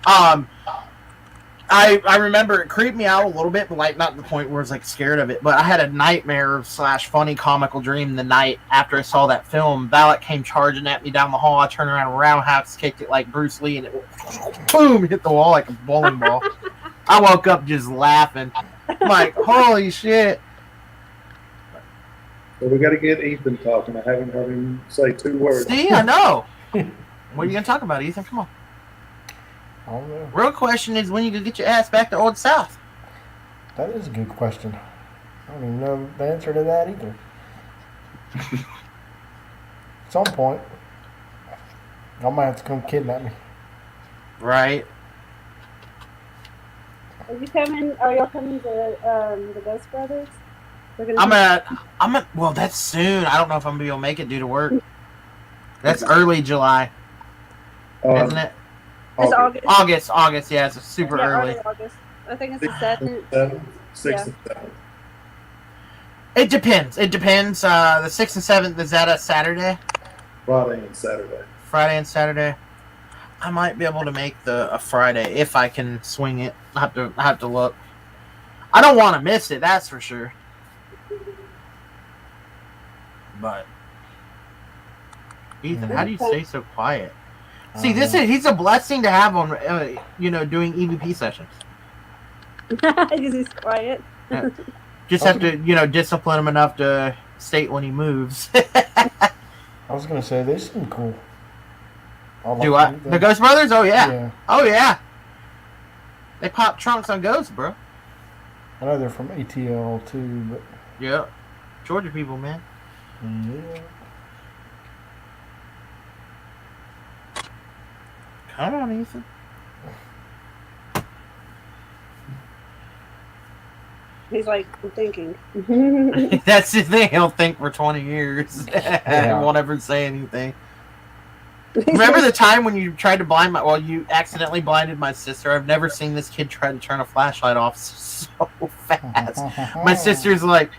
I remember it creeped me out a little bit, but like not to the point where I was like scared of it. But I had a nightmare / funny comical dream the night after I saw that film. Valak came charging at me down the hall. I turned around and roundhouse kicked it like Bruce Lee, and it boom hit the wall like a bowling ball. I woke up just laughing, I'm like holy shit. So we got to get Ethan talking. I haven't heard him say 2 words. See, I know. What are you gonna talk about, Ethan? Come on. I don't know. Real question is when you gonna get your ass back to Old South? That is a good question. I don't even know the answer to that either. At some point, y'all might have to come kidnap me. Right. Are y'all coming to the Ghost Brothers? We're gonna I'm at, well, that's soon. I don't know if I'm gonna be able to make it due to work. That's early July, isn't it? It's August. August, yeah, it's super Yeah, early. August. I think it's the 7th. 6th and 7th. It depends. The 6th and 7th, is that a Saturday? Friday and Saturday. Friday and Saturday. I might be able to make a Friday if I can swing it. I have to look. I don't want to miss it, that's for sure. But Ethan, how do you stay so quiet? See, he's a blessing to have on doing EVP sessions. Because he's quiet. Yeah. Just have to discipline him enough to state when he moves. I was gonna say they seem cool. Do I? The Ghost Brothers? Oh yeah. Yeah. Oh yeah. They pop trunks on ghosts, bro. I know they're from ATL too, but Yeah. Georgia people, man. yeah. Come on, Ethan. He's like, I'm thinking. That's the thing. He'll think for 20 years and won't ever say anything. Remember the time when you tried to you accidentally blinded my sister? I've never seen this kid try to turn a flashlight off so fast. My sister's like,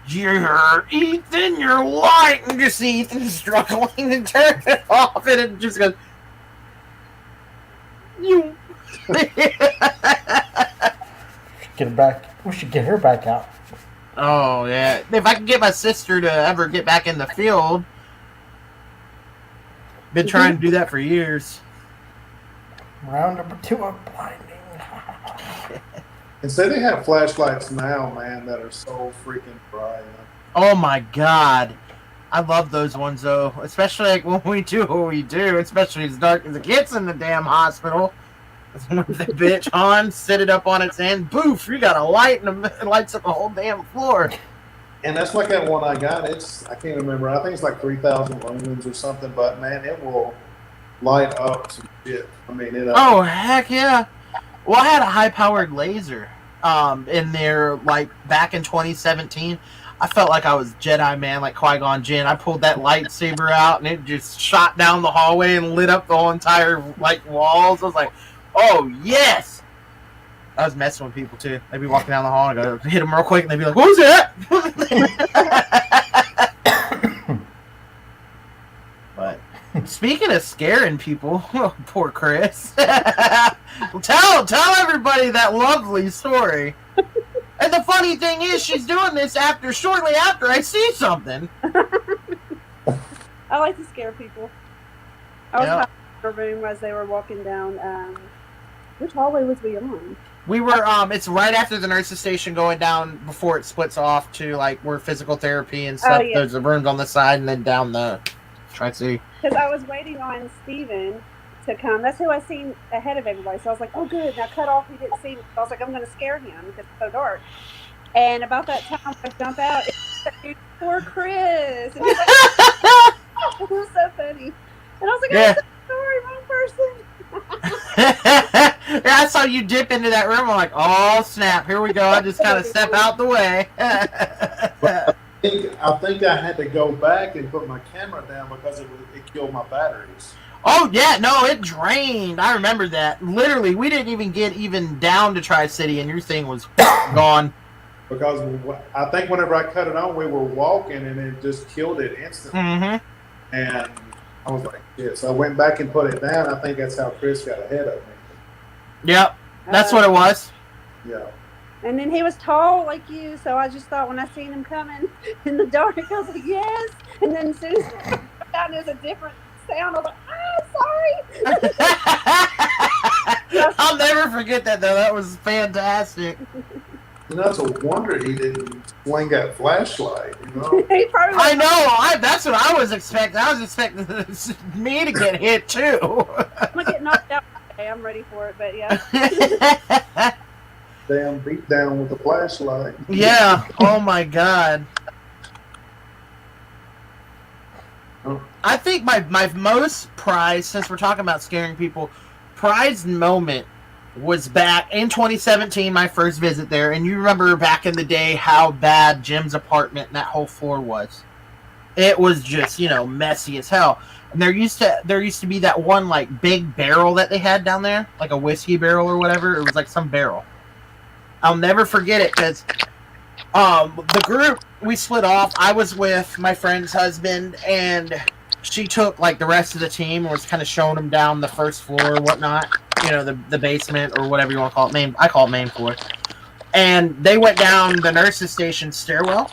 Ethan, you're lying. And just see Ethan struggling to turn it off, and it just goes, you. Get her back. We should get her back out. Oh, yeah. If I can get my sister to ever get back in the field, been trying to do that for years. Round number 2 of blinding. And say they have flashlights now, man, that are so freaking bright. Oh my god. I love those ones though, especially like when we do what we do, especially as dark as it gets in the damn hospital. With the bitch on, sit it up on its end, boof, you got a light and it lights up the whole damn floor. And that's like that one I got. I can't remember. I think it's like 3,000 lumens or something. But man, it will light up some shit. I mean, Oh heck yeah! Well, I had a high-powered laser in there like back in 2017. I felt like I was Jedi man, like Qui-Gon Jinn. I pulled that lightsaber out and it just shot down the hallway and lit up the whole entire like walls. I was like, oh yes! I was messing with people too. They'd be walking down the hall and I go hit them real quick and they'd be like, what was that? But speaking of scaring people, oh, poor Chris. tell everybody that lovely story. And the funny thing is, she's doing this shortly after I see something. I like to scare people. I was in her room as they were walking down. Which hallway was we on? We were. It's right after the nurse's station, going down before it splits off to like where physical therapy and stuff. Oh, yeah. There's the rooms on the side, and then down the. Try to see. Because I was waiting on Steven to come. That's who I seen ahead of everybody. So I was like, oh, good. Now cut off. He didn't see me. I was like, I'm going to scare him because it's so dark. And about that time, I jump out. It's poor Chris. And he's like, it was so funny. And I was like, Yeah. I'm sorry, wrong person. I saw you dip into that room. I'm like, oh snap! Here we go. I just kind of step out the way. I think I had to go back and put my camera down because it killed my batteries. Oh yeah, no, it drained. I remember that. Literally, we didn't even get down to Tri-City, and your thing was gone. Because I think whenever I cut it on, we were walking, and it just killed it instantly. Mm-hmm. And I was like, yeah. So I went back and put it down. I think that's how Chris got ahead of me. Yep, that's what it was. Yeah. And then he was tall like you, so I just thought when I seen him coming in the dark, I was like, yes. And then as soon as I found it was a different sound, I was like, sorry. I'll never forget that though. That was fantastic. And that's a wonder he didn't swing that flashlight, you know? He probably I know. That's what I was expecting. I was expecting me to get hit too. I'm gonna get knocked out today. I'm ready for it, but yeah. Damn beat down with the flashlight. Yeah. Oh my god. I think my most prized, since we're talking about scaring people, prized moment was back in 2017, my first visit there. And you remember back in the day how bad Jim's apartment and that whole floor was. It was just, messy as hell. And there used to be that one like big barrel that they had down there, like a whiskey barrel or whatever. It was like some barrel. I'll never forget it because the group, we split off. I was with my friend's husband, and she took like the rest of the team and was kind of showing them down the first floor or whatnot. The basement or whatever you want to call it. I call it main floor. And they went down the nurse's station stairwell.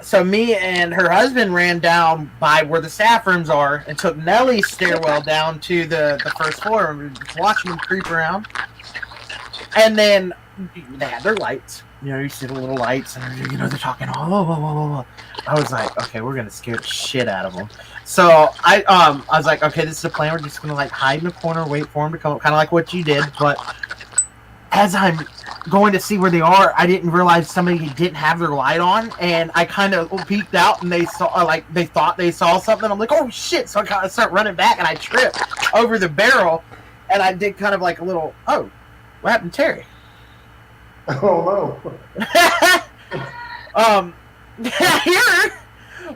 So me and her husband ran down by where the staff rooms are and took Nellie's stairwell down to the first floor, and we were just watching them creep around. And then they had their lights. You see the little lights, and they're talking. Oh. I was like, okay, we're gonna scare the shit out of them. So I was like, okay, this is the plan. We're just gonna like hide in the corner, wait for them to come up, kind of like what you did. But as I'm going to see where they are, I didn't realize somebody didn't have their light on, and I kind of peeked out, and they saw they thought they saw something. I'm like, oh shit! So I kind of start running back, and I tripped over the barrel, and I did kind of like a little, oh, what happened to Terry? Oh no. Here,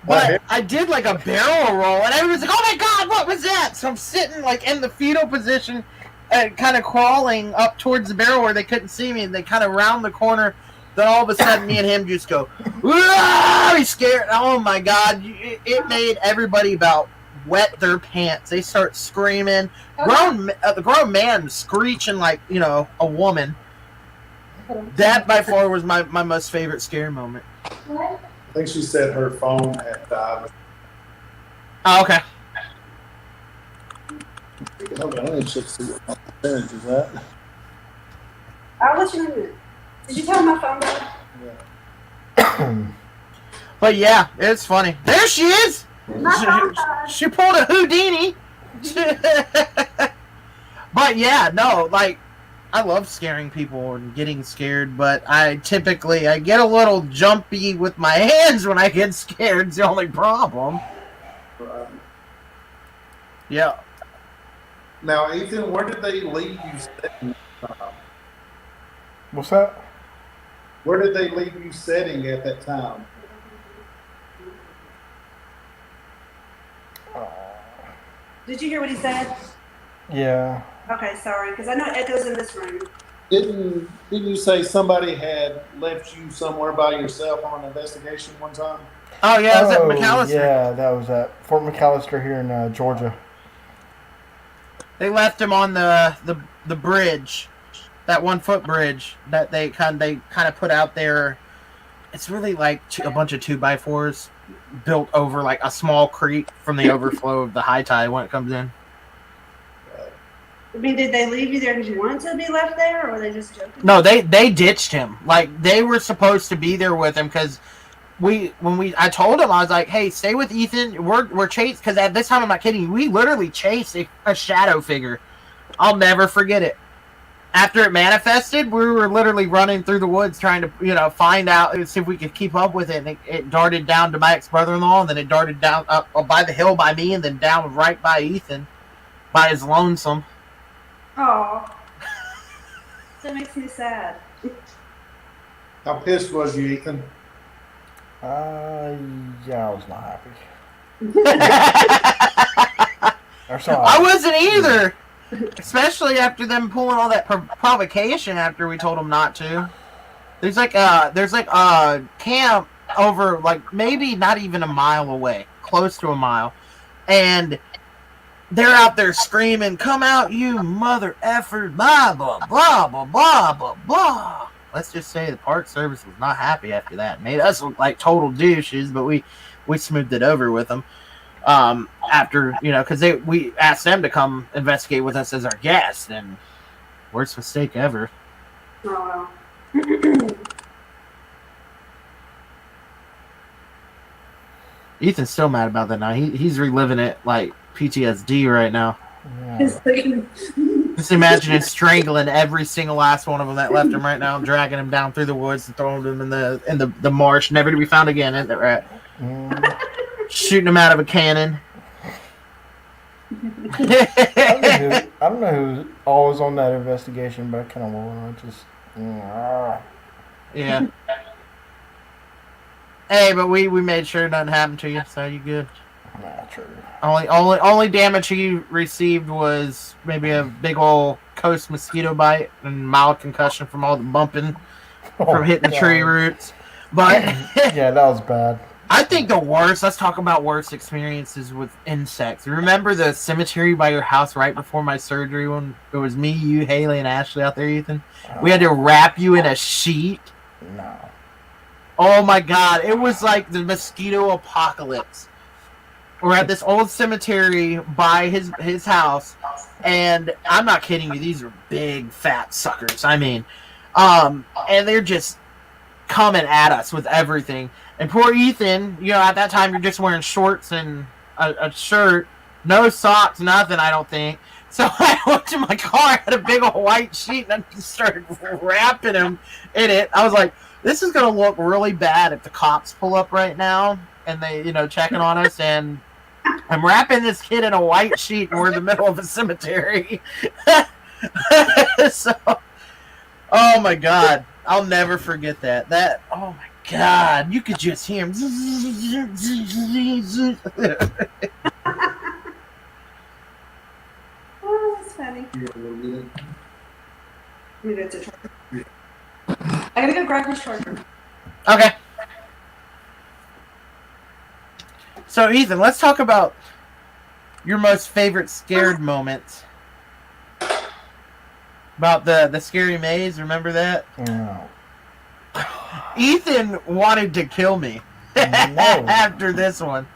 but I did like a barrel roll, and everyone's like, "Oh my god, what was that?" So I'm sitting like in the fetal position, and kind of crawling up towards the barrel where they couldn't see me, and they kind of round the corner. Then all of a sudden, me and him just go, "Whoa!" He's scared. Oh my god! It made everybody about wet their pants. They start screaming. The grown man screeching like a woman. That by far was my most favorite scare moment. I think she said her phone had died. Oh, okay. Okay, let me check see what my percentage is at. I'll let you know in a minute. Did you tell my phone died? Yeah. But yeah, it's funny. There she is. My phone died. She pulled a Houdini. But yeah, no, like I love scaring people and getting scared, but I get a little jumpy with my hands when I get scared. It's the only problem. Right. Yeah. Now, Ethan, where did they leave you sitting? What's that? Where did they leave you sitting at that time? Did you hear what he said? Yeah. Okay, sorry, because I know it echoes in this room. Didn't you say somebody had left you somewhere by yourself on an investigation one time? Oh yeah, it was at McAllister. Yeah, that was at Fort McAllister here in Georgia. They left him on the bridge, that 1 foot bridge that they kind of put out there. It's really like a bunch of 2x4s built over like a small creek from the overflow of the high tide when it comes in. I mean, did they leave you there because you wanted to be left there, or were they just joking? No, they ditched him. Like they were supposed to be there with him because I told him, I was like, hey, stay with Ethan. We're chased because at this time, I'm not kidding you, we literally chased a shadow figure. I'll never forget it. After it manifested, we were literally running through the woods trying to, find out, see if we could keep up with it. And it darted down to my ex-brother-in-law, and then it darted down up by the hill by me, and then down right by Ethan, by his lonesome. Oh, that makes me sad. How pissed was you, Ethan? Yeah, I was not happy. I wasn't either. Especially after them pulling all that provocation after we told them not to. There's like a camp over like maybe not even a mile away, close to a mile, and they're out there screaming, "Come out, you mother effer, blah blah blah blah blah blah blah." Let's just say the Park Service was not happy after that. Made us look like total douches, but we smoothed it over with them. After, because we asked them to come investigate with us as our guests, and worst mistake ever. Oh, Ethan's still mad about that now. He's reliving it like PTSD right now. Yeah. Just imagine strangling every single last one of them that left him right now, dragging him down through the woods and throwing him in the marsh, never to be found again, isn't it, right? Shooting him out of a cannon. I don't know who's always on that investigation, but I kind of want to just. Yeah. Hey, but we made sure nothing happened to you, so you good. Nah, true. Only damage he received was maybe a big old coast mosquito bite and mild concussion from all the bumping from hitting the tree roots. But yeah, that was bad. I think the worst, let's talk about worst experiences with insects. Remember the cemetery by your house right before my surgery when it was me, you, Haley, and Ashley out there, Ethan? We had to wrap you in a sheet. No. Oh my God. It was like the mosquito apocalypse. We're at this old cemetery by his house, and I'm not kidding you, these are big, fat suckers. I mean, and they're just coming at us with everything. And poor Ethan, at that time you're just wearing shorts and a shirt, no socks, nothing, I don't think. So I went to my car, I had a big old white sheet, and I just started wrapping him in it. I was like, this is going to look really bad if the cops pull up right now and they, checking on us, and I'm wrapping this kid in a white sheet and we're in the middle of a cemetery. So, oh my God. I'll never forget that. Oh my God. You could just hear him. oh, that's funny. I gotta go grab his charger. Okay. So, Ethan, let's talk about your most favorite scared moments. About the scary maze, remember that? No. Ethan wanted to kill me after this one.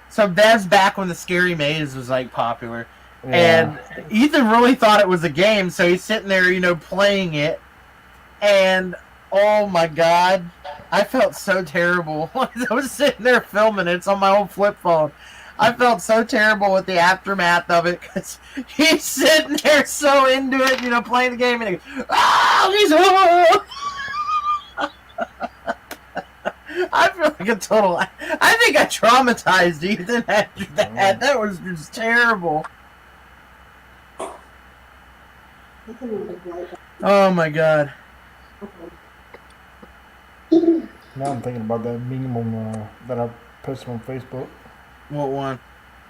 So that's back when the scary maze was like popular. And Ethan really thought it was a game, so he's sitting there, playing it. And oh my God, I felt so terrible. I was sitting there filming it. It's on my old flip phone. I felt so terrible with the aftermath of it because he's sitting there so into it, playing the game, and he goes, I feel like a total. I think I traumatized Ethan after that. That was just terrible. Oh my God. Now I'm thinking about that meme that I posted on Facebook. What one?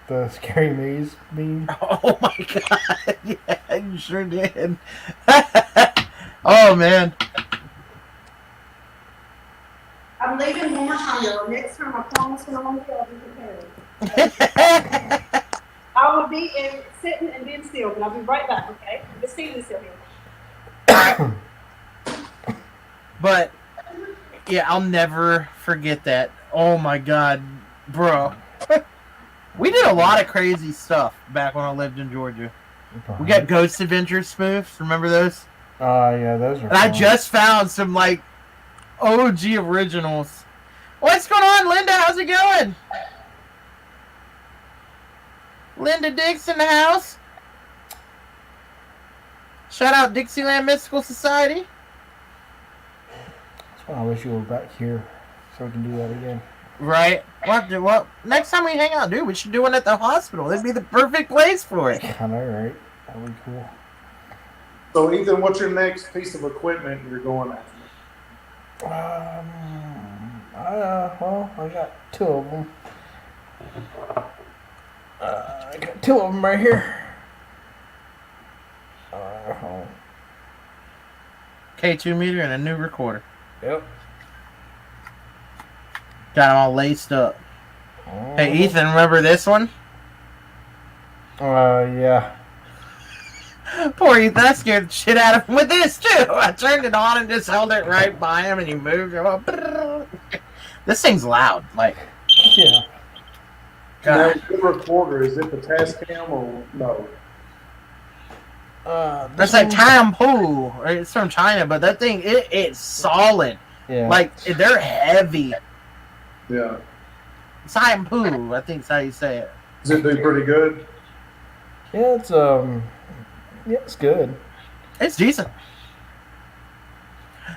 The scary maze meme. Oh my God. Yeah, you sure did. Oh man. I'm leaving one more time though. Next time I promise when I'm I'll be prepared. I will be sitting and being still, but I'll be right back, okay? The Steven is still here. But yeah, I'll never forget that. Oh my God, bro. We did a lot of crazy stuff back when I lived in Georgia. We got Ghost Adventures spoofs. Remember those? Yeah, those are. And I just found some OG originals. What's going on, Linda? How's it going? Linda Dix in the house. Shout out Dixieland Mystical Society. That's why I wish you were back here so we can do that again. Right. Well, next time we hang out, dude, we should do one at the hospital. It'd be the perfect place for it. I know, right? That'd be cool. So, Ethan, what's your next piece of equipment you're going after? Well, I got two of them. I got two of them right here. K2 meter and a new recorder. Yep. Got them all laced up. Hey, Ethan, remember this one? Yeah. Poor Ethan, I scared the shit out of him with this, too. I turned it on and just held it right by him, and he moved. This thing's loud. Yeah. Now, your recorder, is it the Tascam or no? That's like Tampu. It's from China, but that thing, it's solid. Yeah. They're heavy. Yeah. Tampu, I think is how you say it. Does it do pretty good? Yeah, it's good. It's decent.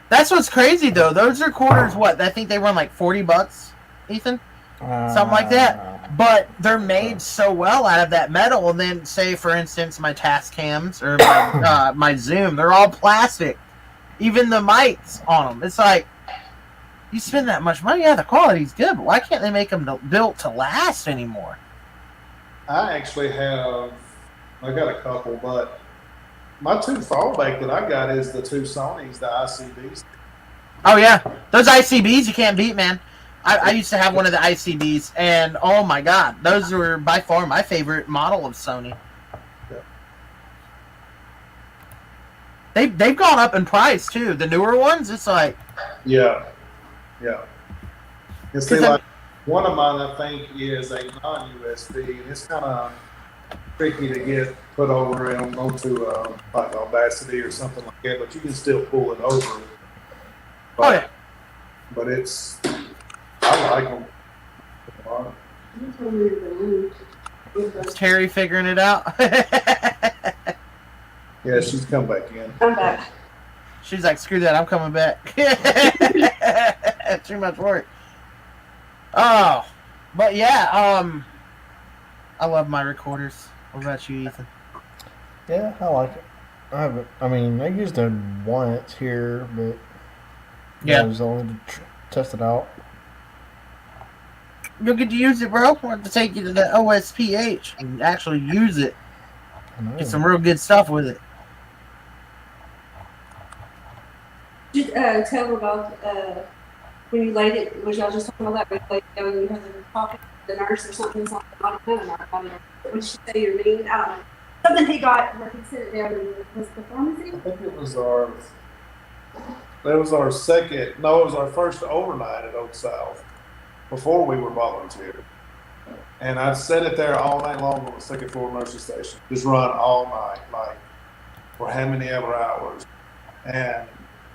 That's what's crazy, though. Those recorders, I think they run like $40, Ethan? Something like that. But they're made so well out of that metal. And then, say, for instance, my Tascams or my Zoom, they're all plastic. Even the mics on them. It's like, you spend that much money, the quality's good, but why can't they make them built to last anymore? I actually I got a couple, but my two fallback that I got is the two Sonys, the ICBs. Oh, yeah. Those ICBs you can't beat, man. I used to have one of the ICBs, and oh my God, those were by far my favorite model of Sony. Yeah. They've gone up in price, too. The newer ones, it's like... Yeah. And see, one of mine, I think, is a non-USB, and it's kind of tricky to get put over onto like Audacity or something like that, but you can still pull it over. But, But I like them. Is Terry figuring it out? Yeah, she's come back in. I'm back. She's like, screw that, I'm coming back. Too much work. Oh, but yeah, I love my recorders. What about you, Ethan? Yeah, I like it. I used it once here, but yeah, it was only to test it out. You'll get to use it, bro. I want to take you to the OSPH and actually use it. Get some real good stuff with it. Did you tell them about when you laid it? Was y'all just talking about that? When you laid it down and you had the talking to the nurse or something? I don't know. What did she say your name? I don't know. Something he got where he sent it down and was the pharmacy? I think it was our second. No, it was our first overnight at Oak South before we were volunteering. And I'd set it there all night long on the second floor nursing station. Just run all night, like for how many ever hours. And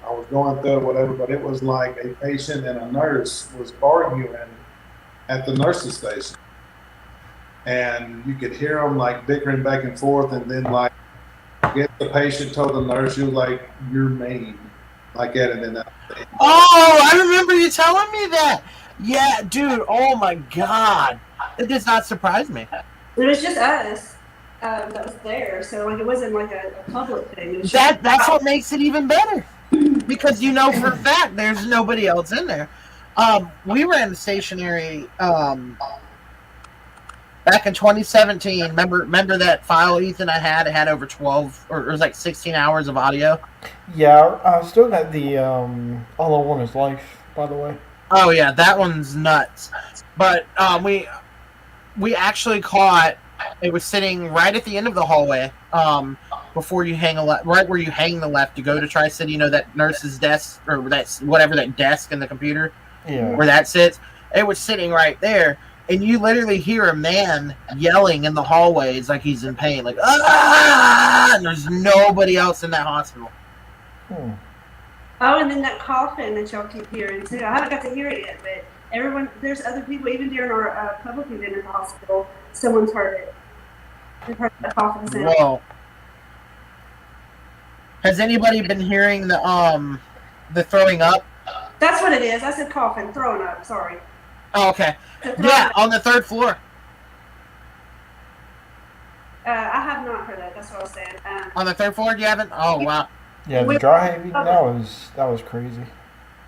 I was going through it, whatever, but it was like a patient and a nurse was arguing at the nursing station. And you could hear them like bickering back and forth. And then like, I guess the patient told the nurse, she was like, "You're mean." Like that, and then that. Oh, I remember you telling me that. Yeah, dude. Oh my God, it does not surprise me. It was just us that was there, so like it wasn't like a public thing. It was That's what makes it even better, because you know for a fact there's nobody else in there. We were in the stationary back in 2017. Remember that file Ethan I had? It had over 12 or it was like 16 hours of audio. Yeah, I still got the All I Want Is Life, by the way. Oh yeah, that one's nuts. But we actually caught. It was sitting right at the end of the hallway. Before you hang right where you hang the left to go to Tri-City, you know that nurse's desk or that's whatever that desk in the computer, Yeah. where that sits. It was sitting right there, and you literally hear a man yelling in the hallways like he's in pain, like ah! And there's nobody else in that hospital. Hmm. Oh, and then that coughing that y'all keep hearing too. I haven't got to hear it yet, but there's other people, even during our public event at the hospital, someone's heard it. They've heard the coughing sound. Whoa. Has anybody been hearing the throwing up? That's what it is. I said coughing, throwing up. Sorry. Oh, okay. So throwing Yeah, up. on the third floor. I have not heard that. That's what I was saying. On the third floor, you haven't? Oh, wow. Yeah, the dry heaving, that was crazy.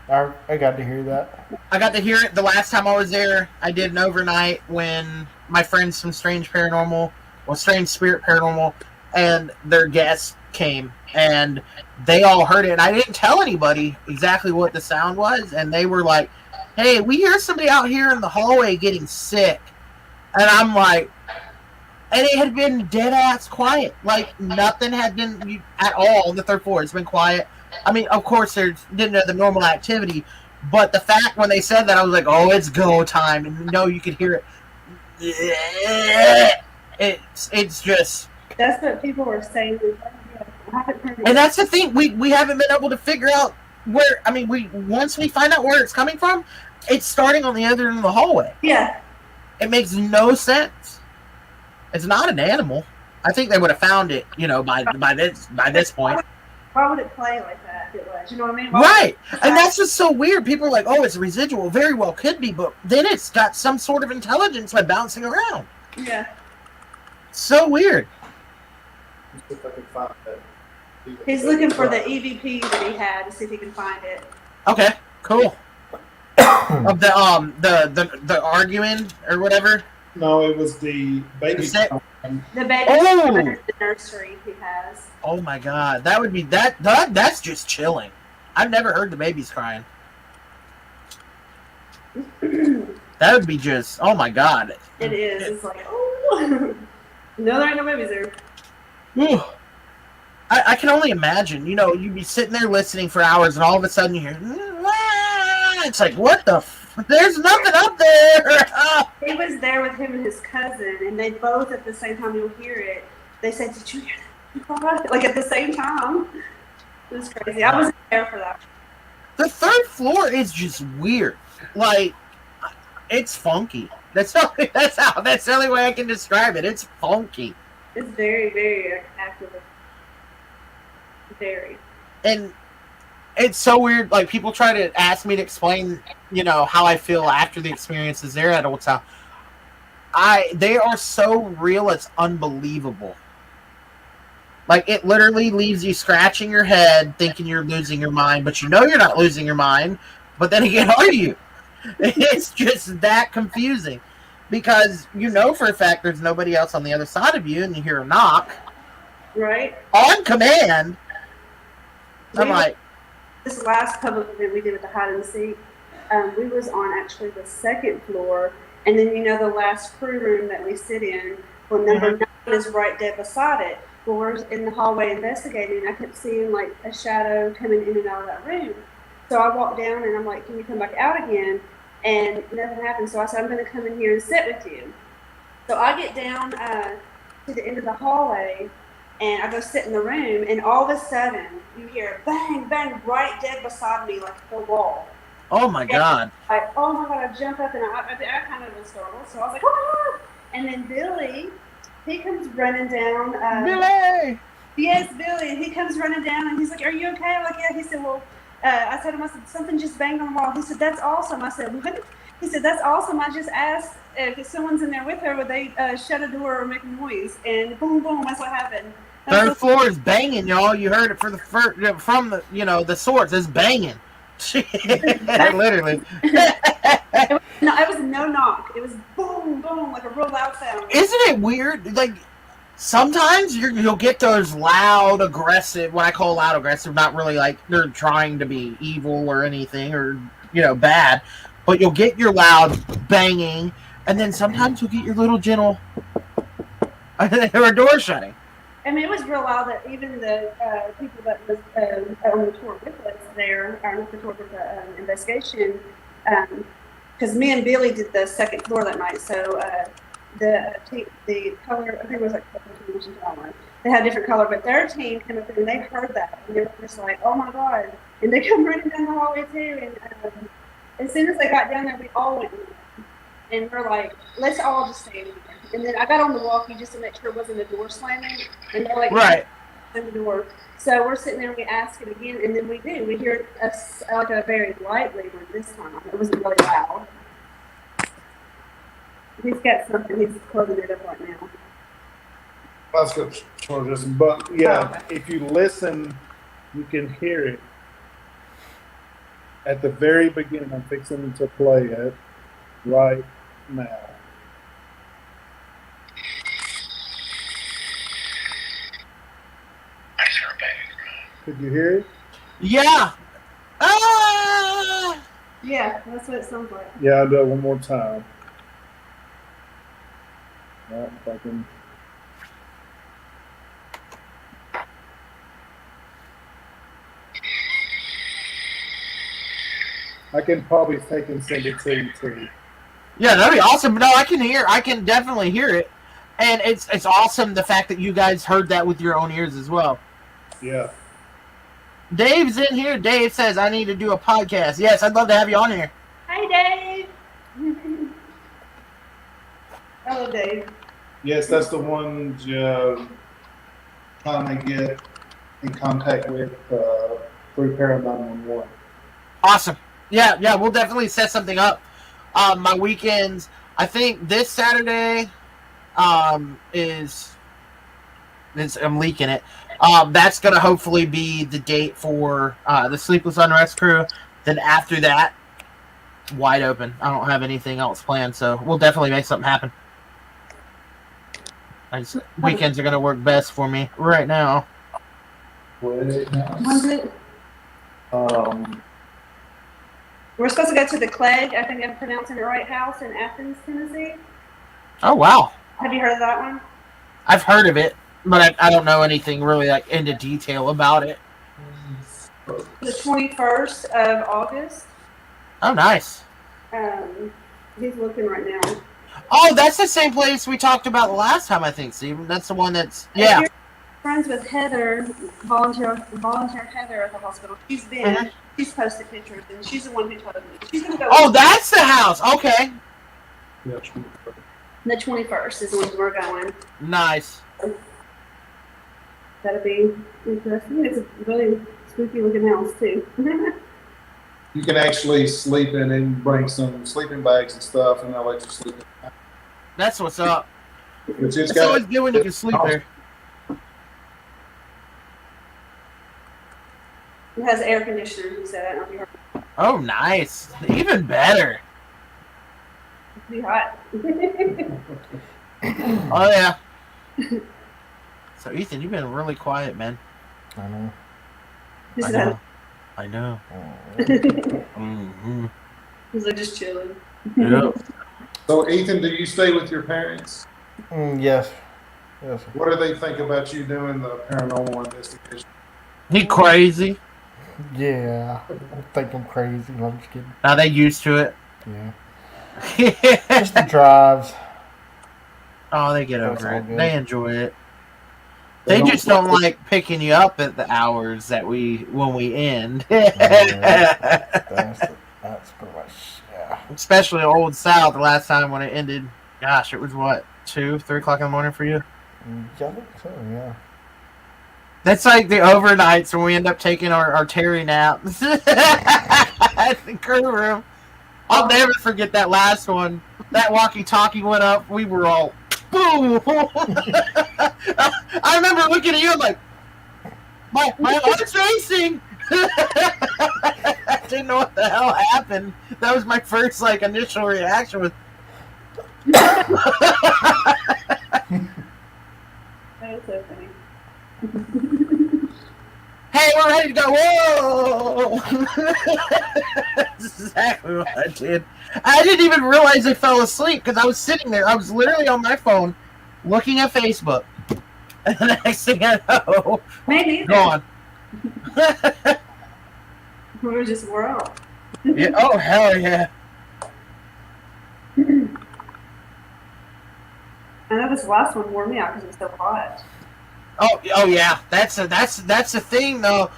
I got to hear that. I got to hear it the last time I was there. I did an overnight when my friends from Strange Spirit Paranormal, and their guests came, and they all heard it. And I didn't tell anybody exactly what the sound was, and they were like, "Hey, we hear somebody out here in the hallway getting sick," and I'm like. And it had been dead ass quiet. Like nothing had been at all on the third floor. It's been quiet. I mean, of course, there's didn't have the normal activity, but the fact when they said that, I was like, "Oh, it's go time!" And you could hear it. It's just. That's what people were saying. I haven't heard it. And that's the thing. We haven't been able to figure out where. I mean, once we find out where it's coming from, it's starting on the other end of the hallway. Yeah. It makes no sense. It's not an animal. I think they would have found it, by this point. Why would it play like that if it was? You know what I mean? Right. And that's just so weird. People are like, "Oh, it's a residual." Very well could be, but then it's got some sort of intelligence by bouncing around. Yeah. So weird. Let's see if I can find that. He's looking for the EVP that he had to see if he can find it. Okay, cool. Of the arguing or whatever. No, it was the baby. The baby Oh! the nursery he has. Oh my God, that would be that's just chilling. I've never heard the babies crying. That would be just, oh my God. It is. It's like, oh. No, there ain't no babies there. Whew. I can only imagine. You'd be sitting there listening for hours, and all of a sudden you hear, it's like, what the there's nothing up there. He was there with him and his cousin, and they both at the same time, you'll hear it. They said, "Did you hear that?" Like at the same time. It was crazy. I wasn't there for that. The third floor is just weird. Like, it's funky. That's the only way I can describe it. It's funky. It's very, very active. Very. And it's so weird. Like, people try to ask me to explain, how I feel after the experiences there at Old Town. They are so real, it's unbelievable. Like, it literally leaves you scratching your head, thinking you're losing your mind, but you're not losing your mind. But then again, are you? It's just that confusing. Because for a fact there's nobody else on the other side of you, and you hear a knock. Right. On command. I'm like... This last public event we did with the hide and seek, we was on actually the second floor, and then the last crew room that we sit in, well, number 9 is right dead beside it. Well, we're in the hallway investigating, and I kept seeing like a shadow coming in and out of that room. So I walked down and I'm like, "Can you come back out again?" And nothing happened. So I said, "I'm going to come in here and sit with you." So I get down to the end of the hallway, and I go sit in the room, and all of a sudden you hear bang, bang, right dead beside me, like the wall. Oh my God! Oh my God! I jump up, and I kind of was startled. So I was like, oh my God! And then Billy, he comes running down. Billy! Yes, Billy. And he comes running down, and he's like, "Are you okay?" I'm like, "Yeah." He said, "Well," I told him, "I said something just banged on the wall." He said, "That's awesome." I said, "What?" He said, "That's awesome. I just asked if someone's in there with her, would they shut a door or make a noise?" And boom, boom, that's what happened. Third floor is banging, y'all. You heard it from the source. It's banging. Literally. No, it was no knock. It was boom, boom, like a real loud sound. Isn't it weird? Like sometimes you'll get those loud, aggressive. What I call loud, aggressive. Not really like they're trying to be evil or anything or bad, but you'll get your loud banging, and then sometimes you'll get your little gentle or a door shutting. I mean, it was real loud that even the people that was on the tour with us there, or not the tour, but the investigation, because me and Billy did the second floor that night. So the color, I think it was like they had a different color, but their team came up there and they heard that, and they were just like, "Oh my God!" And they come running down the hallway too. And as soon as they got down there, we all went in, and we're like, "Let's all just stay in here." And then I got on the walkie just to make sure it wasn't a door slamming. And they're like, right. Slam the door. So we're sitting there and we ask it again, and then we do. We hear like a very light labor this time. It wasn't really loud. He's got something. He's closing it up right now. That's good, George. But yeah, if you listen, you can hear it. At the very beginning, I'm fixing to play it right now. Could you hear it? Yeah. Ah! Yeah, that's what it sounds like. Yeah, I'll do it one more time. Right, if I can. I can probably take and send it to you too. Yeah, that'd be awesome. No, I can definitely hear it. And it's awesome the fact that you guys heard that with your own ears as well. Yeah. Dave's in here. Dave says, I need to do a podcast. Yes, I'd love to have you on here. Hi, Dave. Hello, Dave. Yes, that's the one trying to get in contact with through Paramount 911. Awesome. Yeah, we'll definitely set something up. My weekends, I think this Saturday I'm leaking it. That's going to hopefully be the date for the Sleepless Unrest crew. Then after that, wide open. I don't have anything else planned, so we'll definitely make something happen. Weekends are going to work best for me right now. Was it? We're supposed to go to the Clegg, I think I'm pronouncing it right, house in Athens, Tennessee. Oh, wow. Have you heard of that one? I've heard of it, but I don't know anything really like into detail about it. The 21st of August. Oh, nice. He's looking right now. Oh, that's the same place we talked about the last time, I think, Steve. That's the one that's, yeah. If you're friends with Heather, volunteer Heather at the hospital. She's been, she's posted pictures, and she's the one who told me. She's gonna go. Oh, that's the house. Okay. Yeah, the 21st is when we're going. Nice. That'll be interesting. It's a really spooky looking house, too. You can actually sleep in and bring some sleeping bags and stuff, and they'll let you sleep in. That's what's up. It's always good when you can sleep there. It has air conditioning, he said. I don't know if you heard. Oh, nice. Even better. It's be hot. Oh, yeah. So, Ethan, you've been really quiet, man. I know. I know. Mm-hmm. He's like just chilling. Yep. So, Ethan, do you stay with your parents? Yes. What do they think about you doing the paranormal investigation? He crazy. Yeah. I think I'm crazy. I'm just kidding. Now they used to it. Yeah. Just the drives. Oh, they get That's over all it. good. They enjoy it. They just don't like picking you up at the hours that when we end. That's pretty much, yeah. Especially Old South. The last time when it ended, gosh, it was what, 2, 3 o'clock in the morning for you. Yeah, I think so, yeah. That's like the overnights when we end up taking our Terry naps at the crew room. I'll never forget that last one. That walkie-talkie went up. We were all, boom. I remember looking at you. I'm like, my heart's racing. I didn't know what the hell happened. That was my first initial reaction. Was That was so funny. hey, we're ready to go. Whoa! That's exactly what I did. I didn't even realize I fell asleep because I was sitting there. I was literally on my phone looking at Facebook. And the next thing I know, Me neither. gone. We're just out. Yeah, oh, hell yeah. I know this last one wore me out because it was so hot. Oh yeah. That's the thing though.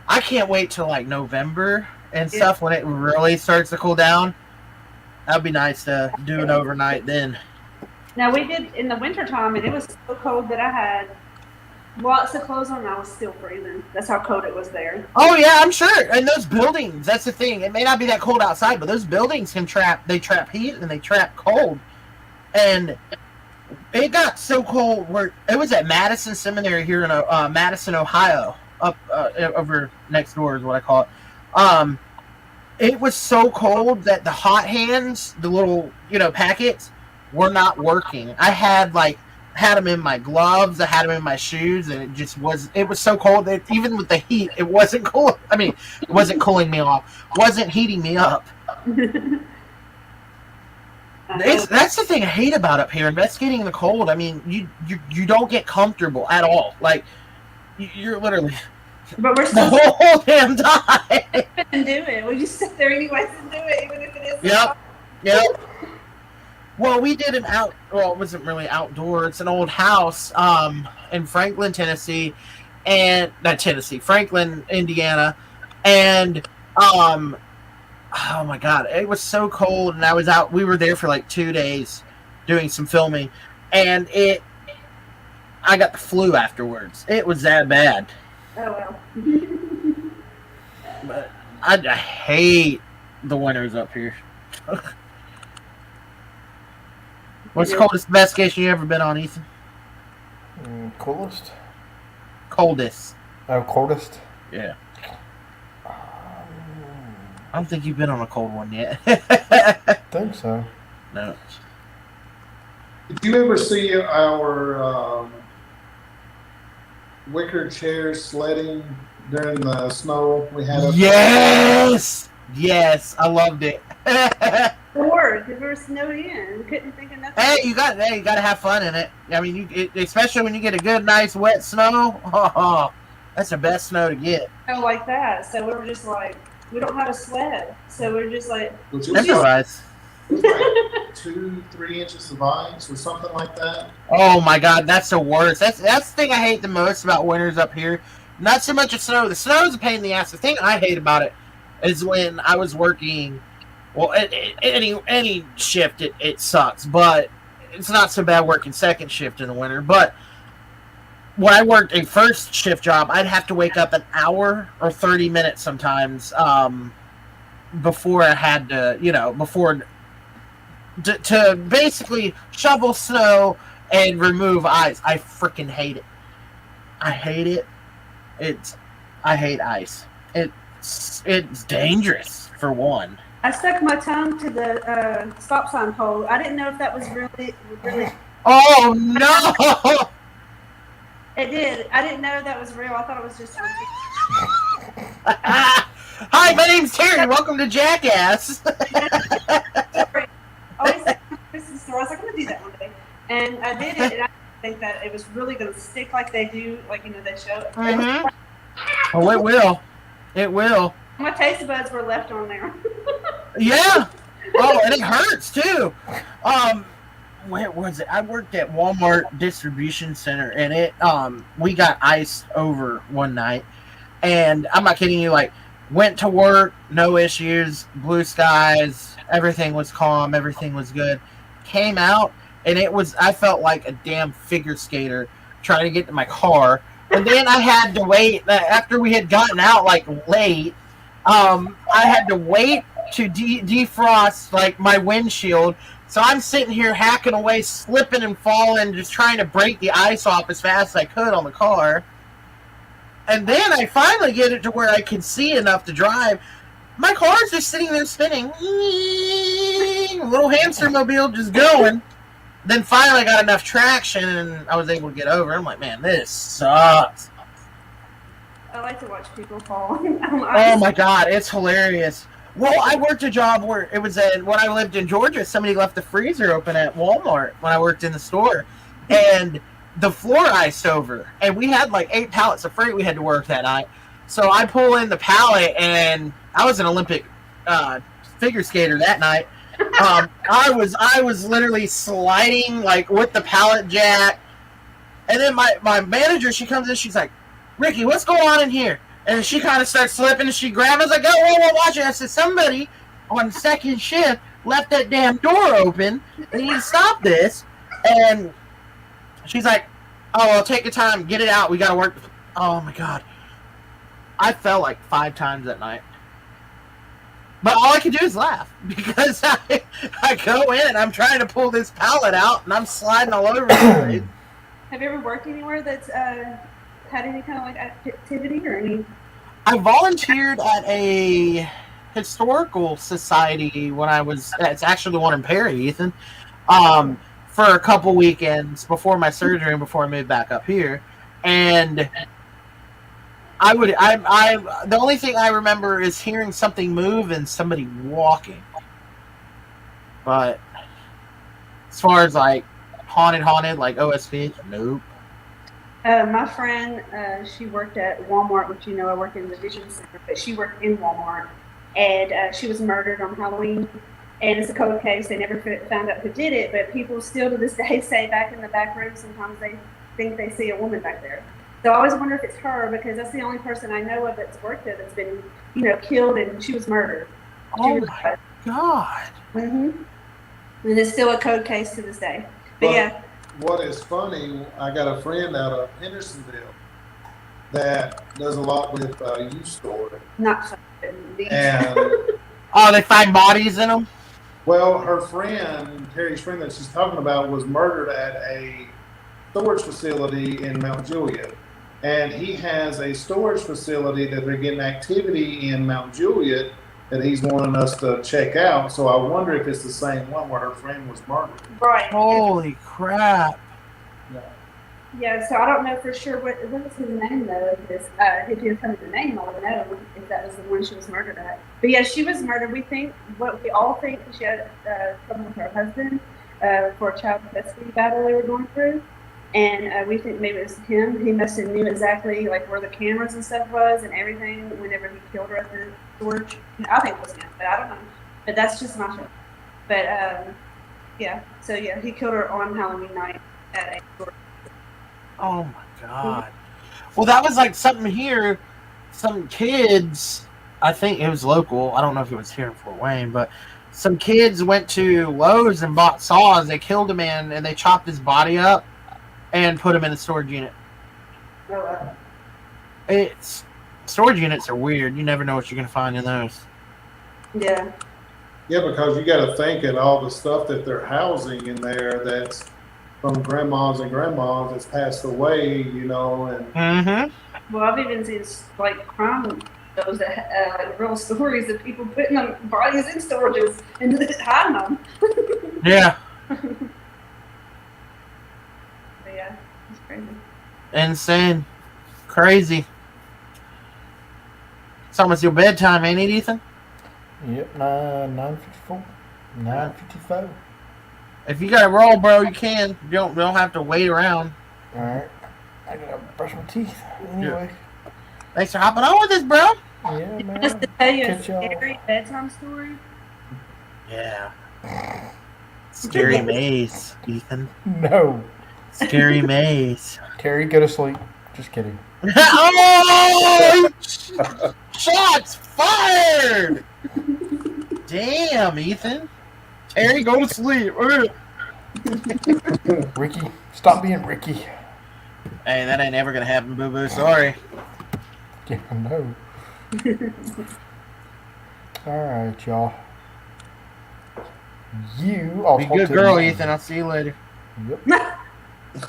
I can't wait till November and stuff when it really starts to cool down. That'd be nice to do an overnight then. Now we did in the wintertime, and it was so cold that I had lots of clothes on and I was still freezing. That's how cold it was there. Oh yeah, I'm sure. And those buildings, that's the thing. It may not be that cold outside, but those buildings trap heat and they trap cold. And it got so cold where it was at Madison Seminary here in Madison, Ohio, up over next door is what I call it. It was so cold that the hot hands, the little packets, were not working. I had them in my gloves, I had them in my shoes, and it was so cold that even with the heat, it wasn't cool. I mean, it wasn't cooling me off, wasn't heating me up. That's the thing I hate about up here. Investigating the cold. I mean, you don't get comfortable at all. You're literally But we're the still whole damn time. and do it. We just sit there anyways and do it, even if it is. Yep. Well, we did it wasn't really outdoor. It's an old house in Franklin, Tennessee, Franklin, Indiana, and oh my God, it was so cold, and I was out. We were there for 2 days doing some filming, and I got the flu afterwards. It was that bad. Oh well. But I hate the winters up here. What's the coldest investigation you ever been on, Ethan? Coolest? Coldest. Oh, coldest? Yeah. I don't think you've been on a cold one yet. Think so. No. Did you ever see our wicker chairs sledding during the snow we had up Yes! Yes, I loved it. Or because we were snowed in, couldn't think of nothing. Hey, you got to have fun in it. I mean, especially when you get a good, nice, wet snow. Oh, that's the best snow to get. Oh, like that. So we were just we don't have a sled, so we're just which That's was nice. 2-3 inches of ice or something like that. Oh my God, that's the worst. That's the thing I hate the most about winters up here. Not so much the snow. The snow is a pain in the ass. The thing I hate about it is when I was working. Well, any shift, it sucks, but it's not so bad working second shift in the winter. But when I worked a first shift job, I'd have to wake up an hour or 30 minutes sometimes before I had to, to basically shovel snow and remove ice. I freaking hate it. I hate it. I hate ice. It's dangerous, for one. I stuck my tongue to the stop sign pole. I didn't know if that was really. Oh no! It did. I didn't know that was real. I thought it was just. Hi, my name's Terry. Welcome to Jackass. Always Christmas store. I was like, I'm gonna do that one day, and I did it. And I didn't think that it was really gonna stick like they do, they show. Mm-hmm. Oh, it will. It will. My taste buds were left on there. Yeah. Oh, and it hurts too. where was it? I worked at Walmart distribution center, and we got iced over one night, and I'm not kidding you. Like, went to work, no issues, blue skies, everything was calm, everything was good. Came out, and I felt like a damn figure skater trying to get to my car, and then I had to wait after we had gotten out like late. I had to wait to defrost like my windshield. So I'm sitting here hacking away, slipping and falling, just trying to break the ice off as fast as I could on the car. And then I finally get it to where I can see enough to drive. My car's just sitting there spinning. Little hamster mobile just going. Then finally I got enough traction and I was able to get over. I'm like, man, this sucks. I like to watch people fall. Oh my God, it's hilarious. Well, I worked a job where it was when I lived in Georgia, somebody left the freezer open at Walmart when I worked in the store. And the floor iced over. And we had like 8 pallets of freight we had to work that night. So I pull in the pallet, and I was an Olympic figure skater that night. I was literally sliding like with the pallet jack. And then my manager, she comes in, she's like, Ricky, what's going on in here? And she kind of starts slipping, and she grabs us like, oh, whoa, watch it. I said, somebody on second shift left that damn door open. They need to stop this. And she's like, oh, well, take your time. Get it out. We got to work. Oh, my God. I fell like 5 times that night. But all I can do is laugh because I go in, I'm trying to pull this pallet out, and I'm sliding all over the place. Have you ever worked anywhere that's had any kind of like activity or any? I volunteered at a historical society when I was. It's actually the one in Perry, Ethan. For a couple weekends before my surgery and before I moved back up here, and the only thing I remember is hearing something move and somebody walking. But as far as like haunted like OSV, nope. My friend, she worked at Walmart, which I work in the vision center, but she worked in Walmart, and she was murdered on Halloween. And it's a cold case. They never found out who did it, but people still to this day say back in the back room sometimes they think they see a woman back there. So I always wonder if it's her because that's the only person I know of that's worked there that's been, killed, and she was murdered. Oh my God. Mm-hmm. And it's still a code case to this day. But yeah. What is funny, I got a friend out of Hendersonville that does a lot with youth store. Not fun. And oh, they find bodies in them? Well, her friend, Terry's friend that she's talking about, was murdered at a storage facility in Mount Juliet. And he has a storage facility that they're getting activity in Mount Juliet that he's wanting us to check out. So I wonder if it's the same one where her friend was murdered. Right. Holy crap. Yeah, so I don't know for sure what was his name though, because if you tell me the name, I would know if that was the one she was murdered at. But yeah, she was murdered. We all think she had trouble with her husband for a child custody battle they were going through, and we think maybe it was him. He must have knew exactly like where the cameras and stuff was and everything whenever he killed her at the storage. I think it was him, but I don't know. But that's just my feeling. But yeah, so yeah, he killed her on Halloween night at a storage. Oh my God. Well, that was like something here. Some kids, I think it was local. I don't know if it was here in Fort Wayne, but some kids went to Lowe's and bought saws. They killed a man and they chopped his body up and put him in a storage unit. Oh, wow. Storage units are weird. You never know what you're going to find in those. Yeah. Yeah, because you got to think of all the stuff that they're housing in there that's from grandmas and grandmas that's passed away, and Mm-hmm. Well, I've even seen like crime shows that like real stories of people putting them bodies in storages and hiding them. Yeah. But yeah, it's crazy. Insane. Crazy. It's almost your bedtime, ain't it, Ethan? Yep, 9:54, 9:54. If you got to roll, bro, you can. You don't have to wait around. All right, I gotta brush my teeth anyway. Thanks for hopping on with us, bro. Yeah, man. Just to tell you a Catch y'all. scary bedtime story. Yeah. Scary maze, Ethan. No. Scary maze. Terry, go to sleep. Just kidding. Oh! Shots fired! Damn, Ethan. Terry, go to sleep. Ricky, stop being Ricky. Hey, that ain't ever gonna happen, Boo Boo. Sorry. Yeah, no. All right, y'all. I'll Be a talk good to girl, you. Ethan. I'll see you later. Yep.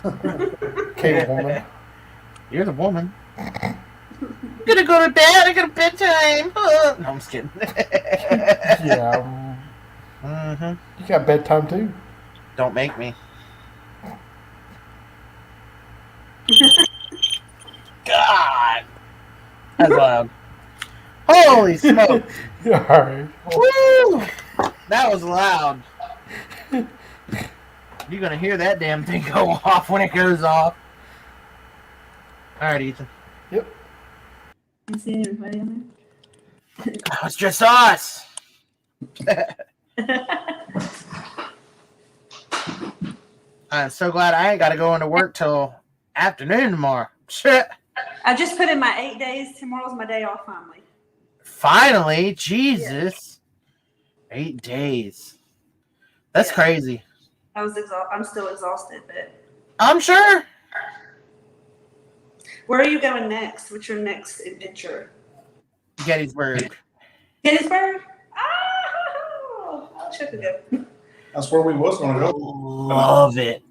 Okay, woman. You're the woman. Gonna go to bed. I got a bedtime. No, I'm just kidding. Yeah. You got bedtime too. Don't make me. God. That's loud. Holy smoke. All right. Woo! That was loud. You're gonna hear that damn thing go off when it goes off. Alright, Ethan. Yep. You see anybody on It's just us. there? I'm so glad I ain't gotta go into work till afternoon tomorrow. Shit. I just put in my 8 days. Tomorrow's my day off finally. Finally, Jesus. 8 days. That's Yeah. crazy. I'm still exhausted, but I'm sure. where are you going next? What's your next adventure? Gettysburg. Gettysburg? Oh, I wish I could go. That's where we was going to go. Love it.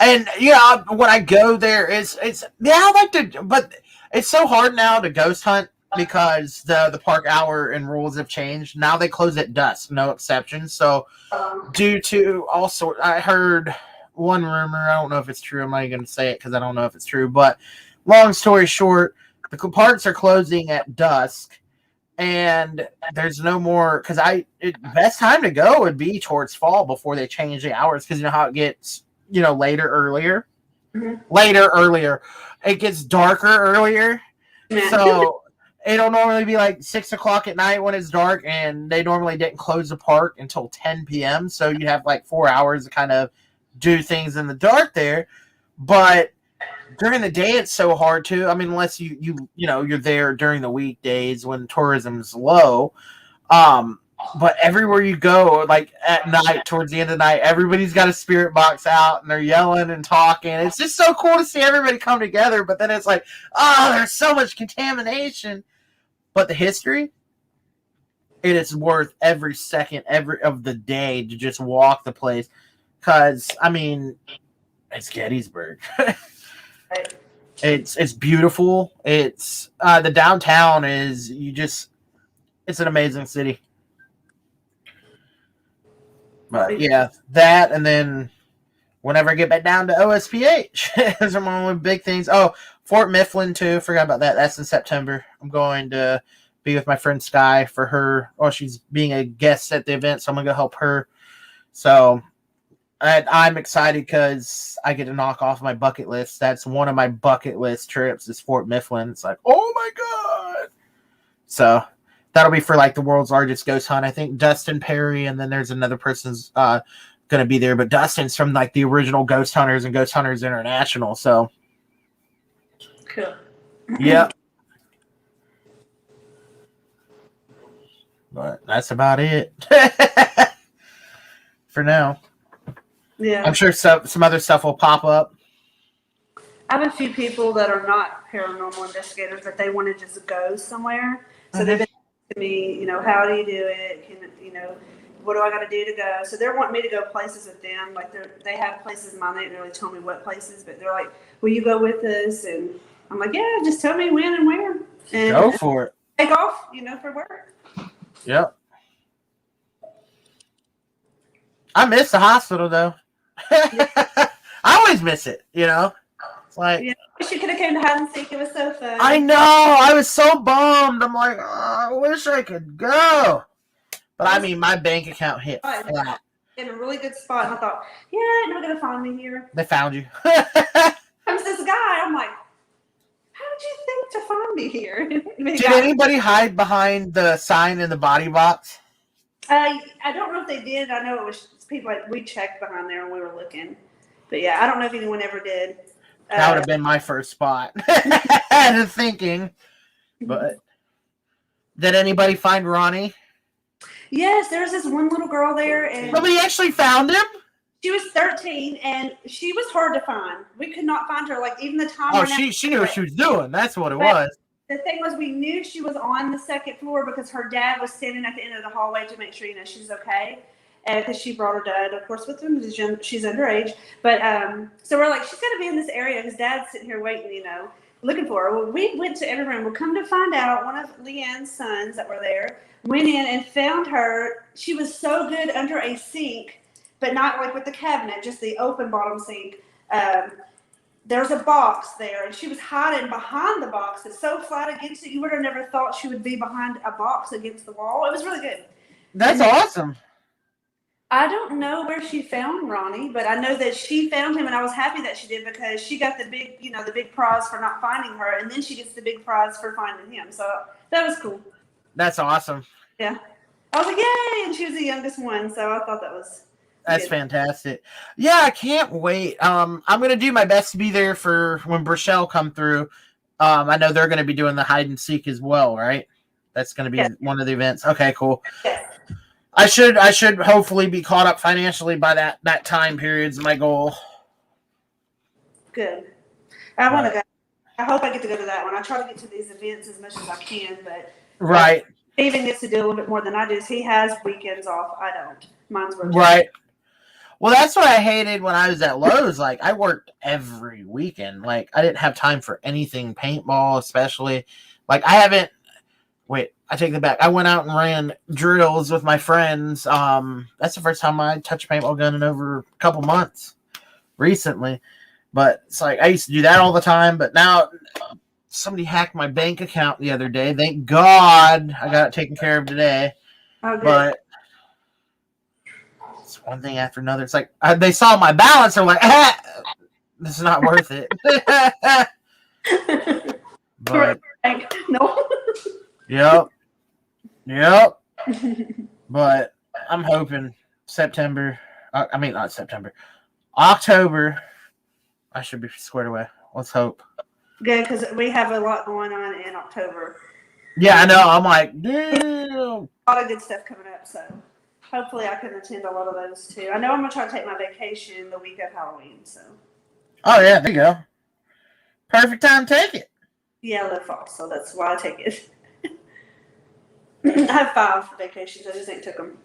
And yeah, when I go there, it's I like to, but it's so hard now to ghost hunt because the park hour and rules have changed. Now they close at dusk, no exceptions. So due to all sorts, I heard one rumor. I don't know if it's true. I'm not even going to say it because I don't know if it's true. But long story short, the parks are closing at dusk. And there's no more because best time to go would be towards fall before they change the hours because you know how it gets later earlier. It gets darker earlier, so it'll normally be like 6 o'clock at night when it's dark, and they normally didn't close the park until 10 p.m. So you have like 4 hours to kind of do things in the dark there, but during the day it's so hard to. I mean, unless you're there during the weekdays when tourism's low. But everywhere you go, like at night, towards the end of the night, everybody's got a spirit box out and they're yelling and talking. It's just so cool to see everybody come together. But then it's like, there's so much contamination. But the history, it is worth every second of the day to just walk the place. Because, I mean, it's Gettysburg. It's beautiful. It's the downtown is it's an amazing city. But yeah, that and then whenever I get back down to OSPH, those are my only big things. Oh, Fort Mifflin too. Forgot about that. That's in September. I'm going to be with my friend Sky for her. Oh, she's being a guest at the event, so I'm gonna go help her. So I'm excited because I get to knock off my bucket list. That's one of my bucket list trips is Fort Mifflin. It's like, oh my God. So that'll be for like the world's largest ghost hunt. I think Dustin Perry, and then there's another person's going to be there. But Dustin's from like the original Ghost Hunters and Ghost Hunters International. So, Cool. Yeah. But that's about it for now. Yeah. I'm sure some other stuff will pop up. I have a few people that are not paranormal investigators that they want to just go somewhere. So they've been asking me, how do you do it? What do I got to do to go? So they're wanting me to go places with them. Like they have places in mind. They didn't really tell me what places, but they're like, will you go with us? And I'm like, yeah, just tell me when and where. And Go for it. Take off, for work. Yep. I miss the hospital though. I always miss it, It's like, Yeah, I wish you could have came to hide and seek. It was so fun. I know. I was so bummed. I'm like, I wish I could go. But I mean, my bank account hit flat. In a really good spot. And I thought, yeah, they're not going to find me here. They found you. Comes this guy. I'm like, how did you think to find me here? Did anybody hide behind the sign in the body box? I don't know if they did. I know it was people like we checked behind there when we were looking, but yeah, I don't know if anyone ever did. That would have been my first spot. Thinking, but did anybody find Ronnie? Yes, there's this one little girl there, and Nobody actually found him. she was 13, and she was hard to find. We could not find her. Like even the time. Oh, she knew what she was doing. That's what it was. The thing was, we knew she was on the second floor because her dad was standing at the end of the hallway to make sure she's okay, and because she brought her dad, of course, with him. She's underage, but so we're like, she's got to be in this area because Dad's sitting here waiting, looking for her. Well, we went to every room. We'll come to find out, one of Leanne's sons that were there went in and found her. She was so good under a sink, but not like with the cabinet, just the open bottom sink. There's a box there, and she was hiding behind the box. It's so flat against it, you would have never thought she would be behind a box against the wall. It was really good. That's awesome. I don't know where she found Ronnie, but I know that she found him, and I was happy that she did because she got the big prize for not finding her, and then she gets the big prize for finding him. So that was cool. That's awesome. Yeah. I was like, yay! And she was the youngest one, so I thought that was That's fantastic. Yeah, I can't wait. I'm gonna do my best to be there for when Brichelle come through. I know they're gonna be doing the hide and seek as well, right? That's gonna be one of the events. Okay, cool. Yes. I should hopefully be caught up financially by that time period is my goal. Good. I want to go. I hope I get to go to that one. I try to get to these events as much as I can, but Right. Steven gets to do a little bit more than I do. So he has weekends off. I don't. Mine's rotating. Right. Well, that's what I hated when I was at Lowe's. Like, I worked every weekend. Like, I didn't have time for anything paintball, especially. Like, I take that back. I went out and ran drills with my friends. That's the first time I touched a paintball gun in over a couple months recently. But it's like, I used to do that all the time. But now, somebody hacked my bank account the other day. Thank God I got it taken care of today. Oh, good. But it's one thing after another. It's like they saw my balance. They're like, this is not worth it. But no. Yep. But I'm hoping October, I should be squared away. Let's hope. Good, because we have a lot going on in October. Yeah, I know. I'm like, damn. A lot of good stuff coming up, so hopefully I can attend a lot of those too. I know I'm going to try to take my vacation the week of Halloween, so. Oh, yeah, there you go. Perfect time to take it. Yeah, I live fall, so that's why I take it. I have 5 vacations. I just ain't took them.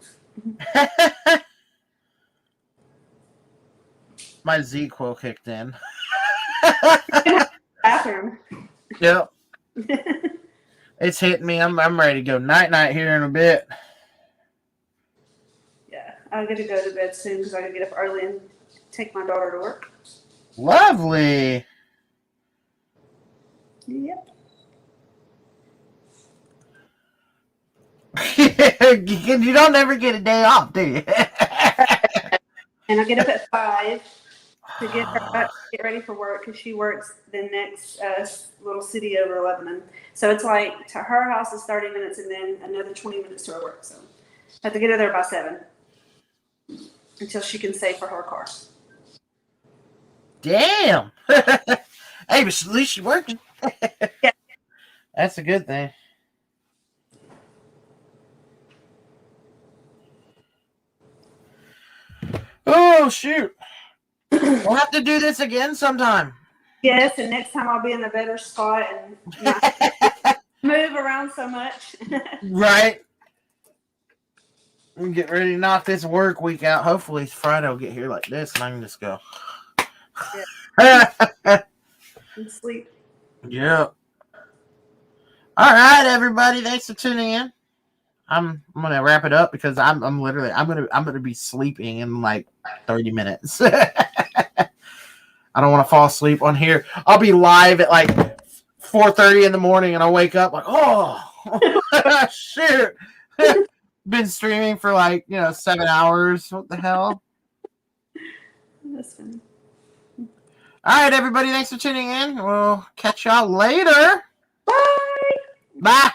My Z-Quil kicked in. Bathroom. Yep. It's hitting me. I'm ready to go night here in a bit. Yeah, I get to go to bed soon because I got to get up early and take my daughter to work. Lovely. Yep. You don't ever get a day off, do you? And I get up at 5 to get her up, get ready for work because she works the next little city over Lebanon. So it's like to her house is 30 minutes and then another 20 minutes to her work. So I have to get her there by 7 until she can save for her car. Damn. Hey, but at least she's working. Yeah. That's a good thing. Oh, shoot. We'll have to do this again sometime. Yes, and next time I'll be in a better spot and not move around so much. Right. We get ready to knock this work week out. Hopefully Friday will get here like this and I can just go. And sleep. Yep. All right, everybody. Thanks for tuning in. I'm gonna wrap it up because I'm gonna be sleeping in like 30 minutes. I don't want to fall asleep on here. I'll be live at like 4:30 in the morning and I'll wake up like, oh shit. Been streaming for like 7 hours. What the hell? That's funny. All right, everybody. Thanks for tuning in. We'll catch y'all later. Bye. Bye.